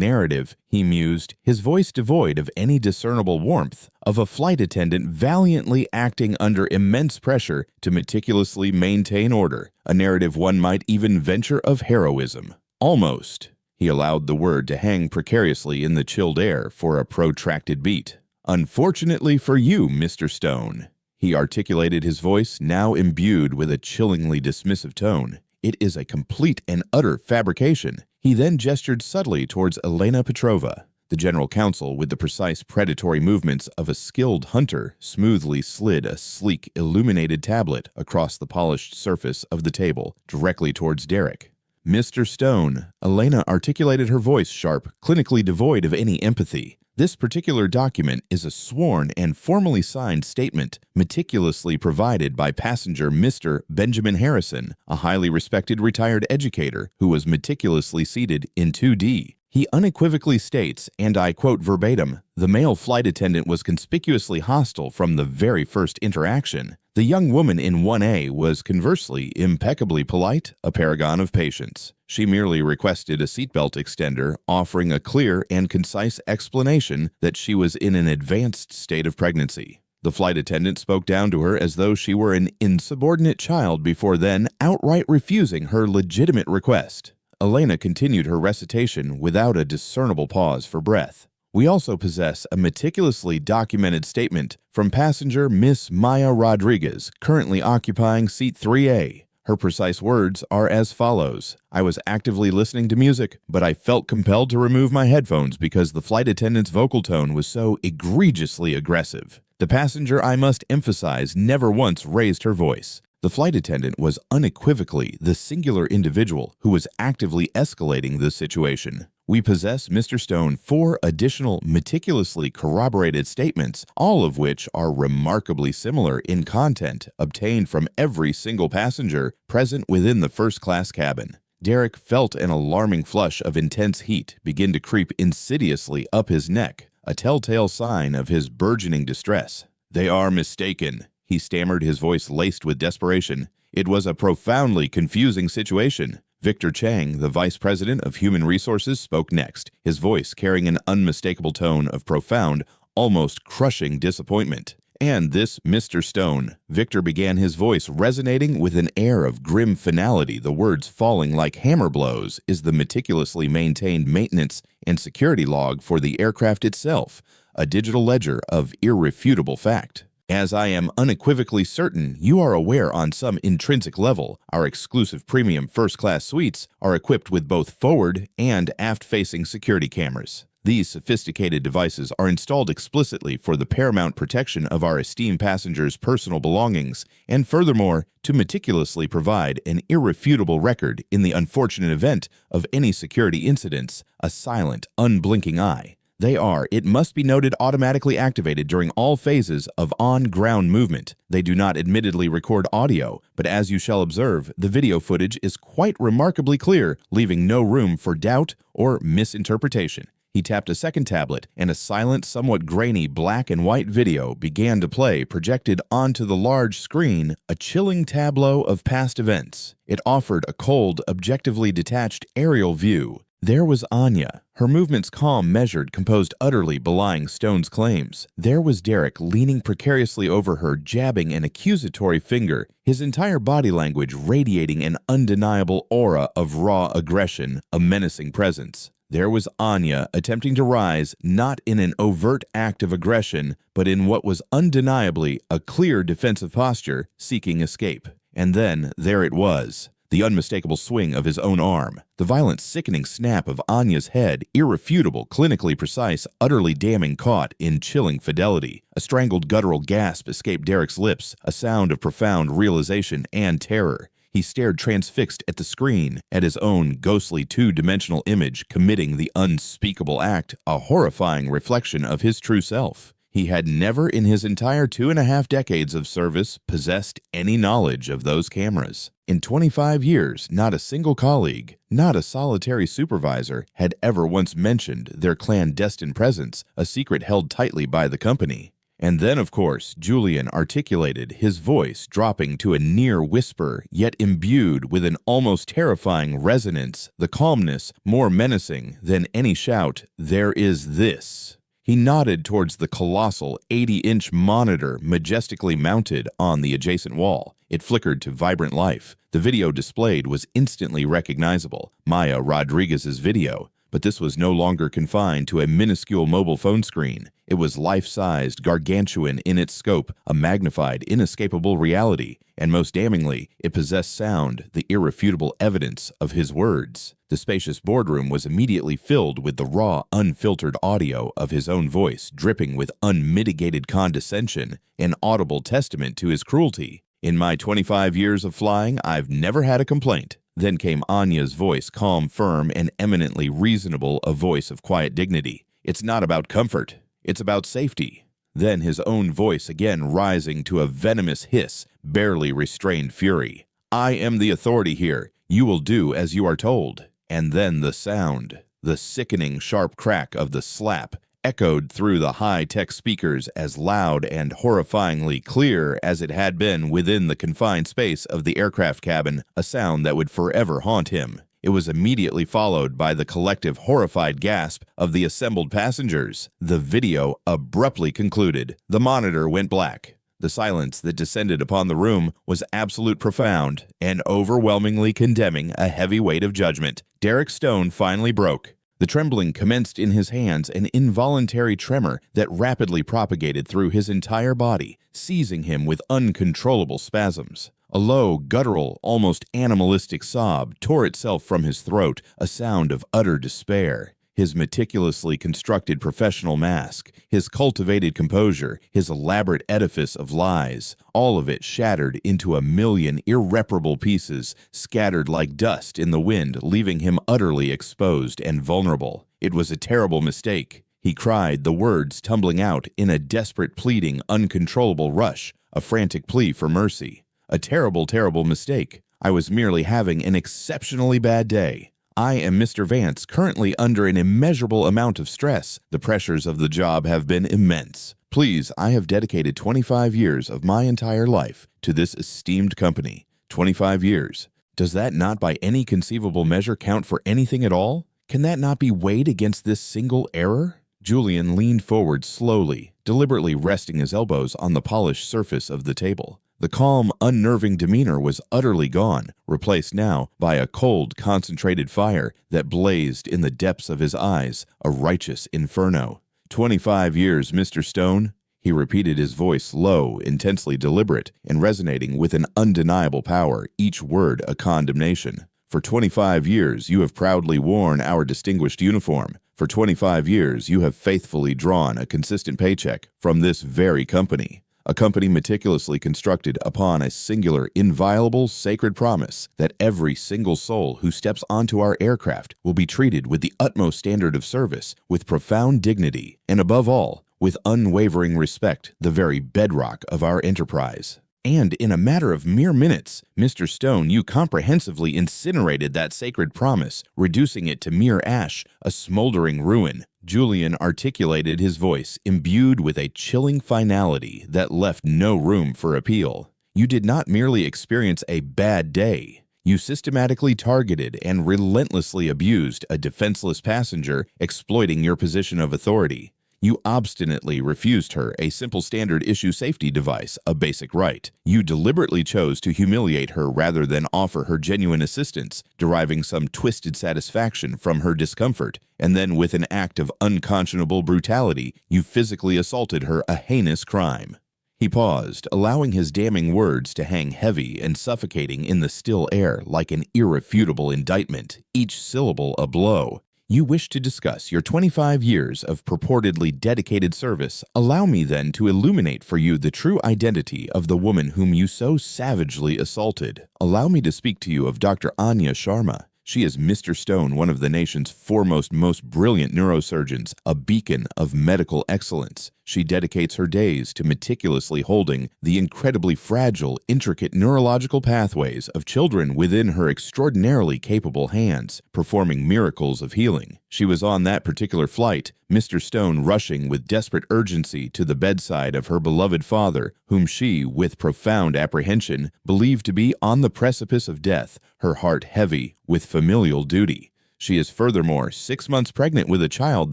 narrative, he mused, his voice devoid of any discernible warmth, of a flight attendant valiantly acting under immense pressure to meticulously maintain order, a narrative one might even venture of heroism. Almost. He allowed the word to hang precariously in the chilled air for a protracted beat. "Unfortunately for you, Mr. Stone," he articulated, his voice now imbued with a chillingly dismissive tone. "It is a complete and utter fabrication." He then gestured subtly towards Elena Petrova. The general counsel, with the precise predatory movements of a skilled hunter, smoothly slid a sleek, illuminated tablet across the polished surface of the table, directly towards Derek. "Mr. Stone," Elena articulated, her voice sharp, clinically devoid of any empathy. "This particular document is a sworn and formally signed statement meticulously provided by passenger Mr. Benjamin Harrison, a highly respected retired educator who was meticulously seated in 2D. He unequivocally states, and I quote verbatim, the male flight attendant was conspicuously hostile from the very first interaction. The young woman in 1A was conversely impeccably polite, a paragon of patience. She merely requested a seatbelt extender, offering a clear and concise explanation that she was in an advanced state of pregnancy. The flight attendant spoke down to her as though she were an insubordinate child before then outright refusing her legitimate request." Elena continued her recitation without a discernible pause for breath. "We also possess a meticulously documented statement from passenger Miss Maya Rodriguez, currently occupying seat 3A. Her precise words are as follows: I was actively listening to music, but I felt compelled to remove my headphones because the flight attendant's vocal tone was so egregiously aggressive. The passenger, I must emphasize, never once raised her voice. The flight attendant was unequivocally the singular individual who was actively escalating the situation. We possess, Mr. Stone, 4 additional meticulously corroborated statements, all of which are remarkably similar in content, obtained from every single passenger present within the first-class cabin." Derek felt an alarming flush of intense heat begin to creep insidiously up his neck, a telltale sign of his burgeoning distress. "They are mistaken," he stammered, his voice laced with desperation. "It was a profoundly confusing situation." Victor Chang, the Vice President of Human Resources, spoke next, his voice carrying an unmistakable tone of profound, almost crushing disappointment. "And this Mr. Stone," Victor began, his voice resonating with an air of grim finality, the words falling like hammer blows, "is the meticulously maintained maintenance and security log for the aircraft itself, a digital ledger of irrefutable fact. As I am unequivocally certain you are aware on some intrinsic level, our exclusive premium first-class suites are equipped with both forward and aft-facing security cameras. These sophisticated devices are installed explicitly for the paramount protection of our esteemed passengers' personal belongings, and furthermore, to meticulously provide an irrefutable record in the unfortunate event of any security incidents, a silent, unblinking eye. They are, it must be noted, automatically activated during all phases of on-ground movement. They do not admittedly record audio, but as you shall observe, the video footage is quite remarkably clear, leaving no room for doubt or misinterpretation." He tapped a second tablet, and a silent, somewhat grainy black and white video began to play, projected onto the large screen, a chilling tableau of past events. It offered a cold, objectively detached aerial view. There was Anya, her movements calm, measured, composed, utterly belying Stone's claims. There was Derek, leaning precariously over her, jabbing an accusatory finger, his entire body language radiating an undeniable aura of raw aggression, a menacing presence. There was Anya, attempting to rise, not in an overt act of aggression, but in what was undeniably a clear defensive posture, seeking escape. And then there it was. The unmistakable swing of his own arm, the violent, sickening snap of Anya's head, irrefutable, clinically precise, utterly damning, caught in chilling fidelity. A strangled guttural gasp escaped Derek's lips, a sound of profound realization and terror. He stared transfixed at the screen, at his own ghostly two-dimensional image committing the unspeakable act, a horrifying reflection of his true self. He had never in his entire 2.5 decades of service possessed any knowledge of those cameras. In 25 years, not a single colleague, not a solitary supervisor, had ever once mentioned their clandestine presence, a secret held tightly by the company. And then, of course, Julian articulated, his voice dropping to a near whisper, yet imbued with an almost terrifying resonance, the calmness more menacing than any shout, "There is this." He nodded towards the colossal 80-inch monitor majestically mounted on the adjacent wall. It flickered to vibrant life. The video displayed was instantly recognizable, Maya Rodriguez's video. But this was no longer confined to a minuscule mobile phone screen. It was life-sized, gargantuan in its scope, a magnified, inescapable reality, and most damningly, it possessed sound, the irrefutable evidence of his words. The spacious boardroom was immediately filled with the raw, unfiltered audio of his own voice, dripping with unmitigated condescension, an audible testament to his cruelty. "In my 25 years of flying, I've never had a complaint." Then came Anya's voice, calm, firm, and eminently reasonable, a voice of quiet dignity. "It's not about comfort. It's about safety." Then his own voice again rising to a venomous hiss, barely restrained fury. "I am the authority here. You will do as you are told." And then the sound, the sickening sharp crack of the slap, echoed through the high-tech speakers as loud and horrifyingly clear as it had been within the confined space of the aircraft cabin, a sound that would forever haunt him. It was immediately followed by the collective horrified gasp of the assembled passengers. The video abruptly concluded. The monitor went black. The silence that descended upon the room was absolute, profound, and overwhelmingly condemning, a heavy weight of judgment. Derek Stone finally broke. The trembling commenced in his hands, an involuntary tremor that rapidly propagated through his entire body, seizing him with uncontrollable spasms. A low, guttural, almost animalistic sob tore itself from his throat, a sound of utter despair. His meticulously constructed professional mask, his cultivated composure, his elaborate edifice of lies, all of it shattered into a million irreparable pieces, scattered like dust in the wind, leaving him utterly exposed and vulnerable. It was a terrible mistake. He cried, the words tumbling out in a desperate, pleading, uncontrollable rush, a frantic plea for mercy. A terrible, terrible mistake. I was merely having an exceptionally bad day. I am Mr. Vance, currently under an immeasurable amount of stress. The pressures of the job have been immense. Please, I have dedicated 25 years of my entire life to this esteemed company. 25 years. Does that not by any conceivable measure count for anything at all? Can that not be weighed against this single error? Julian leaned forward slowly, deliberately resting his elbows on the polished surface of the table. The calm, unnerving demeanor was utterly gone, replaced now by a cold, concentrated fire that blazed in the depths of his eyes, a righteous inferno. 25 years, Mr. Stone, he repeated, his voice low, intensely deliberate, and resonating with an undeniable power, each word a condemnation. For 25 years, you have proudly worn our distinguished uniform. For 25 years, you have faithfully drawn a consistent paycheck from this very company. A company meticulously constructed upon a singular, inviolable, sacred promise that every single soul who steps onto our aircraft will be treated with the utmost standard of service, with profound dignity, and above all, with unwavering respect, the very bedrock of our enterprise. And in a matter of mere minutes, Mr. Stone, you comprehensively incinerated that sacred promise, reducing it to mere ash, a smoldering ruin. Julian articulated, his voice imbued with a chilling finality that left no room for appeal. You did not merely experience a bad day. You systematically targeted and relentlessly abused a defenseless passenger, exploiting your position of authority. You obstinately refused her a simple standard issue safety device, a basic right. You deliberately chose to humiliate her rather than offer her genuine assistance, deriving some twisted satisfaction from her discomfort. And then with an act of unconscionable brutality, you physically assaulted her, a heinous crime. He paused, allowing his damning words to hang heavy and suffocating in the still air like an irrefutable indictment, each syllable a blow. You wish to discuss your 25 years of purportedly dedicated service. Allow me then to illuminate for you the true identity of the woman whom you so savagely assaulted. Allow me to speak to you of Dr. Anya Sharma. She is Mr. Stone, one of the nation's foremost, most brilliant neurosurgeons, a beacon of medical excellence. She dedicates her days to meticulously holding the incredibly fragile, intricate neurological pathways of children within her extraordinarily capable hands, performing miracles of healing. She was on that particular flight, Mr. Stone rushing with desperate urgency to the bedside of her beloved father, whom she, with profound apprehension, believed to be on the precipice of death, her heart heavy with familial duty. She is furthermore 6 months pregnant with a child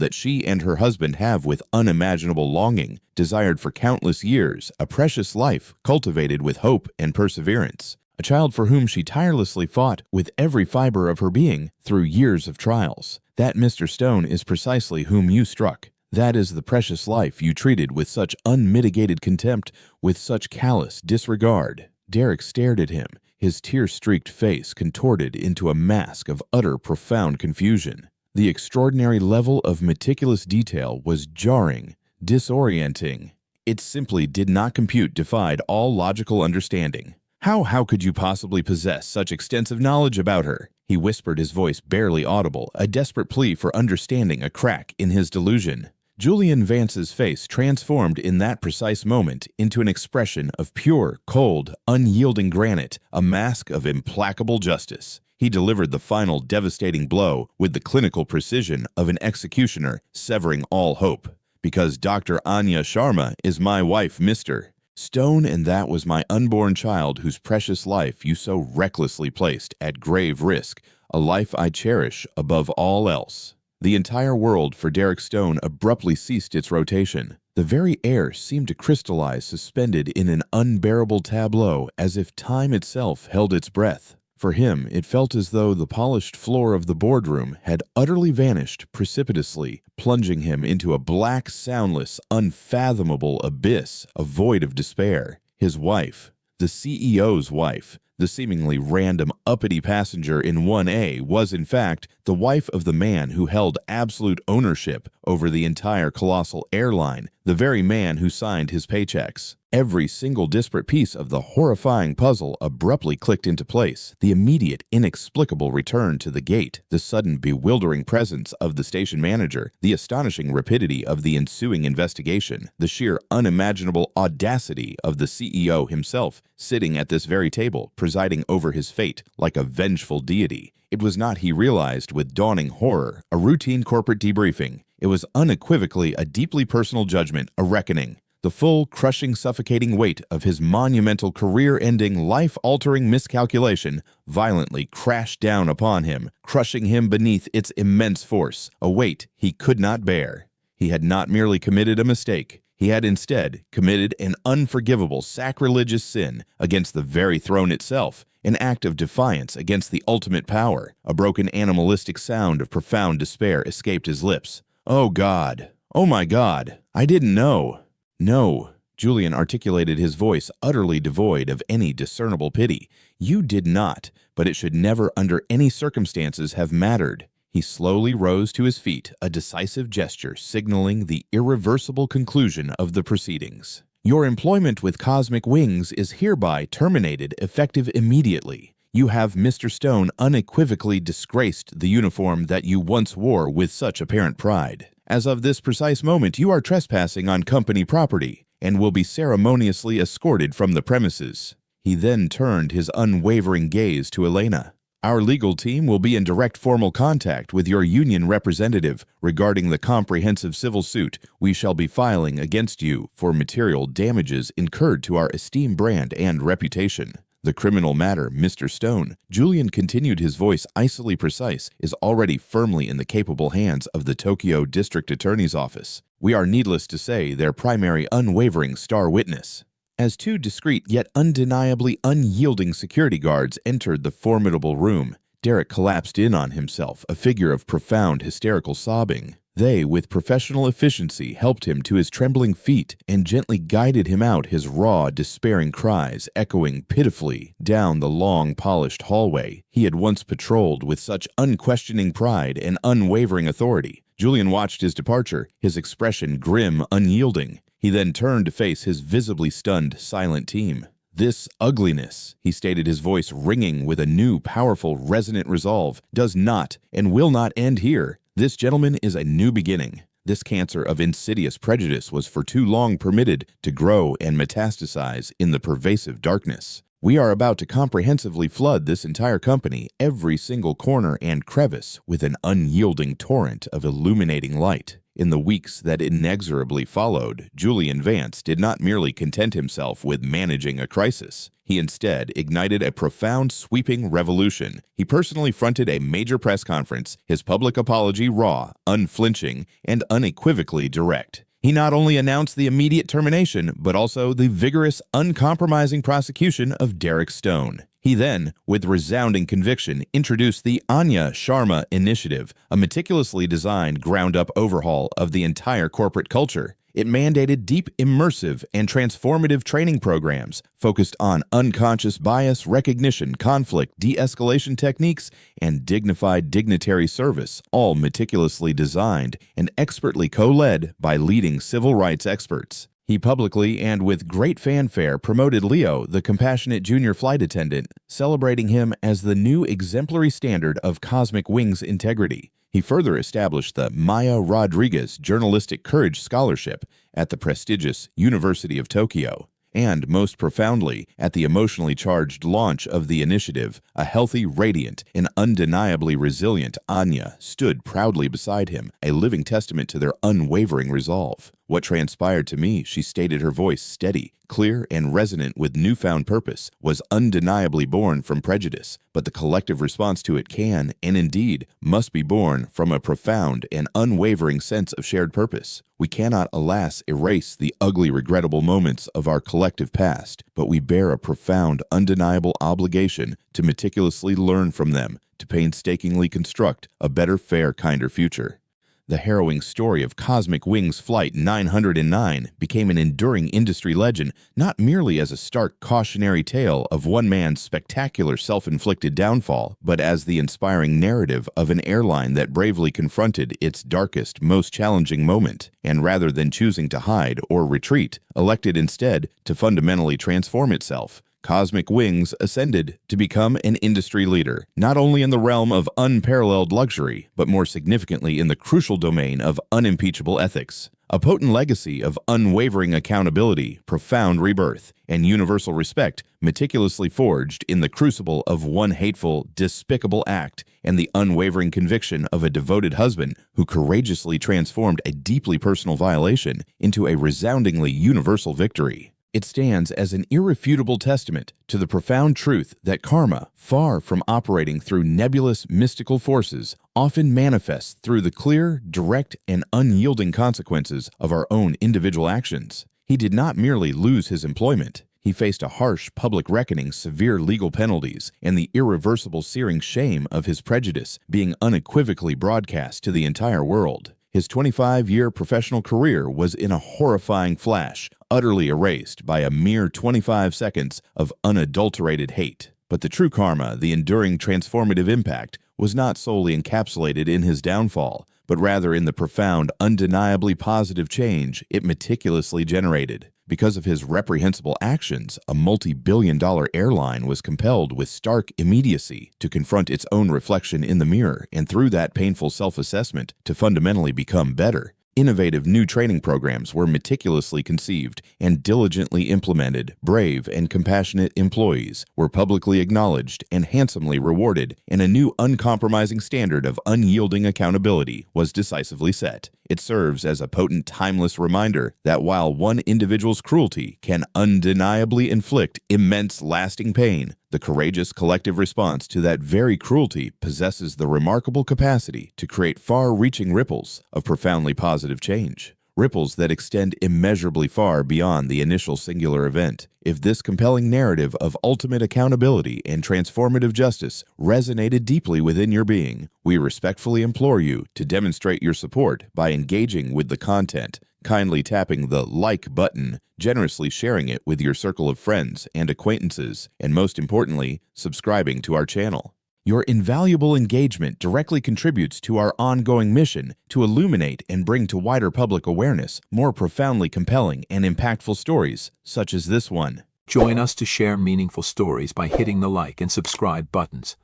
that she and her husband have with unimaginable longing, desired for countless years, a precious life cultivated with hope and perseverance. A child for whom she tirelessly fought with every fiber of her being through years of trials. That Mr. Stone is precisely whom you struck. That is the precious life you treated with such unmitigated contempt, with such callous disregard. Derek stared at him, his tear-streaked face contorted into a mask of utter profound confusion. The extraordinary level of meticulous detail was jarring, disorienting. It simply did not compute, defied all logical understanding. How could you possibly possess such extensive knowledge about her? He whispered, his voice barely audible, a desperate plea for understanding a crack in his delusion. Julian Vance's face transformed in that precise moment into an expression of pure, cold, unyielding granite, a mask of implacable justice. He delivered the final devastating blow with the clinical precision of an executioner severing all hope. Because Dr. Anya Sharma is my wife, Mr. Stone, and that was my unborn child whose precious life you so recklessly placed at grave risk, a life I cherish above all else. The entire world for Derek Stone abruptly ceased its rotation. The very air seemed to crystallize, suspended in an unbearable tableau, as if time itself held its breath. For him, it felt as though the polished floor of the boardroom had utterly vanished precipitously, plunging him into a black, soundless, unfathomable abyss, a void of despair. His wife, the CEO's wife, the seemingly random uppity passenger in 1A, was in fact the wife of the man who held absolute ownership over the entire colossal airline, the very man who signed his paychecks. Every single disparate piece of the horrifying puzzle abruptly clicked into place. The immediate, inexplicable return to the gate, the sudden bewildering presence of the station manager, the astonishing rapidity of the ensuing investigation, the sheer unimaginable audacity of the CEO himself, sitting at this very table, presiding over his fate like a vengeful deity. It was not, he realized with dawning horror, a routine corporate debriefing. It was unequivocally a deeply personal judgment, a reckoning. The full, crushing, suffocating weight of his monumental, career-ending, life-altering miscalculation violently crashed down upon him, crushing him beneath its immense force, a weight he could not bear. He had not merely committed a mistake. He had instead committed an unforgivable, sacrilegious sin against the very throne itself, an act of defiance against the ultimate power. A broken animalistic sound of profound despair escaped his lips. "Oh God! Oh my God! I didn't know!" "No," Julian articulated, his voice utterly devoid of any discernible pity. "You did not, but it should never under any circumstances have mattered." He slowly rose to his feet, a decisive gesture signaling the irreversible conclusion of the proceedings. "Your employment with Cosmic Wings is hereby terminated effective immediately. You have, Mr. Stone, unequivocally disgraced the uniform that you once wore with such apparent pride. As of this precise moment, you are trespassing on company property and will be ceremoniously escorted from the premises." He then turned his unwavering gaze to Elena. "Our legal team will be in direct formal contact with your union representative regarding the comprehensive civil suit we shall be filing against you for material damages incurred to our esteemed brand and reputation. The criminal matter, Mr. Stone," Julian continued, his voice icily precise, "is already firmly in the capable hands of the Tokyo District Attorney's Office. We are, needless to say, their primary unwavering star witness." As two discreet yet undeniably unyielding security guards entered the formidable room, Derek collapsed in on himself, a figure of profound hysterical sobbing. They, with professional efficiency, helped him to his trembling feet and gently guided him out, his raw, despairing cries echoing pitifully down the long, polished hallway he had once patrolled with such unquestioning pride and unwavering authority. Julian watched his departure, his expression grim, unyielding. He then turned to face his visibly stunned, silent team. "This ugliness," he stated, his voice ringing with a new, powerful, resonant resolve, "does not and will not end here. This, gentlemen, is a new beginning. This cancer of insidious prejudice was for too long permitted to grow and metastasize in the pervasive darkness. We are about to comprehensively flood this entire company, every single corner and crevice, with an unyielding torrent of illuminating light." In the weeks that inexorably followed, Julian Vance did not merely content himself with managing a crisis. He instead ignited a profound, sweeping revolution. He personally fronted a major press conference, his public apology raw, unflinching, and unequivocally direct. He not only announced the immediate termination, but also the vigorous, uncompromising prosecution of Derek Stone. He then, with resounding conviction, introduced the Anya Sharma Initiative, a meticulously designed, ground-up overhaul of the entire corporate culture. It mandated deep, immersive, and transformative training programs focused on unconscious bias recognition, conflict de-escalation techniques, and dignified dignitary service, all meticulously designed and expertly co-led by leading civil rights experts. He publicly and with great fanfare promoted Leo, the compassionate junior flight attendant, celebrating him as the new exemplary standard of Cosmic Wings integrity. He further established the Maya Rodriguez Journalistic Courage Scholarship at the prestigious University of Tokyo. And most profoundly, at the emotionally charged launch of the initiative, a healthy, radiant, and undeniably resilient Anya stood proudly beside him, a living testament to their unwavering resolve. "What transpired to me," she stated, her voice steady, clear, and resonant with newfound purpose, "was undeniably born from prejudice, but the collective response to it can, and indeed must be born from a profound and unwavering sense of shared purpose. We cannot, alas, erase the ugly, regrettable moments of our collective past, but we bear a profound, undeniable obligation to meticulously learn from them, to painstakingly construct a better, fair, kinder future." The harrowing story of Cosmic Wings Flight 909 became an enduring industry legend, not merely as a stark cautionary tale of one man's spectacular self-inflicted downfall, but as the inspiring narrative of an airline that bravely confronted its darkest, most challenging moment, and rather than choosing to hide or retreat, elected instead to fundamentally transform itself. Cosmic Wings ascended to become an industry leader, not only in the realm of unparalleled luxury, but more significantly in the crucial domain of unimpeachable ethics. A potent legacy of unwavering accountability, profound rebirth, and universal respect meticulously forged in the crucible of one hateful, despicable act and the unwavering conviction of a devoted husband who courageously transformed a deeply personal violation into a resoundingly universal victory. It stands as an irrefutable testament to the profound truth that karma, far from operating through nebulous, mystical forces, often manifests through the clear, direct, and unyielding consequences of our own individual actions. He did not merely lose his employment. He faced a harsh public reckoning, severe legal penalties, and the irreversible searing shame of his prejudice being unequivocally broadcast to the entire world. His 25-year professional career was in a horrifying flash, utterly erased by a mere 25 seconds of unadulterated hate. But the true karma, the enduring transformative impact, was not solely encapsulated in his downfall, but rather in the profound, undeniably positive change it meticulously generated. Because of his reprehensible actions, a multi-billion-dollar airline was compelled with stark immediacy to confront its own reflection in the mirror and through that painful self-assessment to fundamentally become better. Innovative new training programs were meticulously conceived and diligently implemented. Brave and compassionate employees were publicly acknowledged and handsomely rewarded, and a new uncompromising standard of unyielding accountability was decisively set. It serves as a potent, timeless reminder that while one individual's cruelty can undeniably inflict immense, lasting pain, the courageous collective response to that very cruelty possesses the remarkable capacity to create far-reaching ripples of profoundly positive change. Ripples that extend immeasurably far beyond the initial singular event. If this compelling narrative of ultimate accountability and transformative justice resonated deeply within your being, we respectfully implore you to demonstrate your support by engaging with the content, kindly tapping the like button, generously sharing it with your circle of friends and acquaintances, and most importantly, subscribing to our channel. Your invaluable engagement directly contributes to our ongoing mission to illuminate and bring to wider public awareness more profoundly compelling and impactful stories such as this one. Join us to share meaningful stories by hitting the like and subscribe buttons.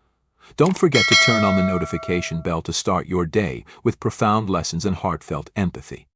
Don't forget to turn on the notification bell to start your day with profound lessons and heartfelt empathy.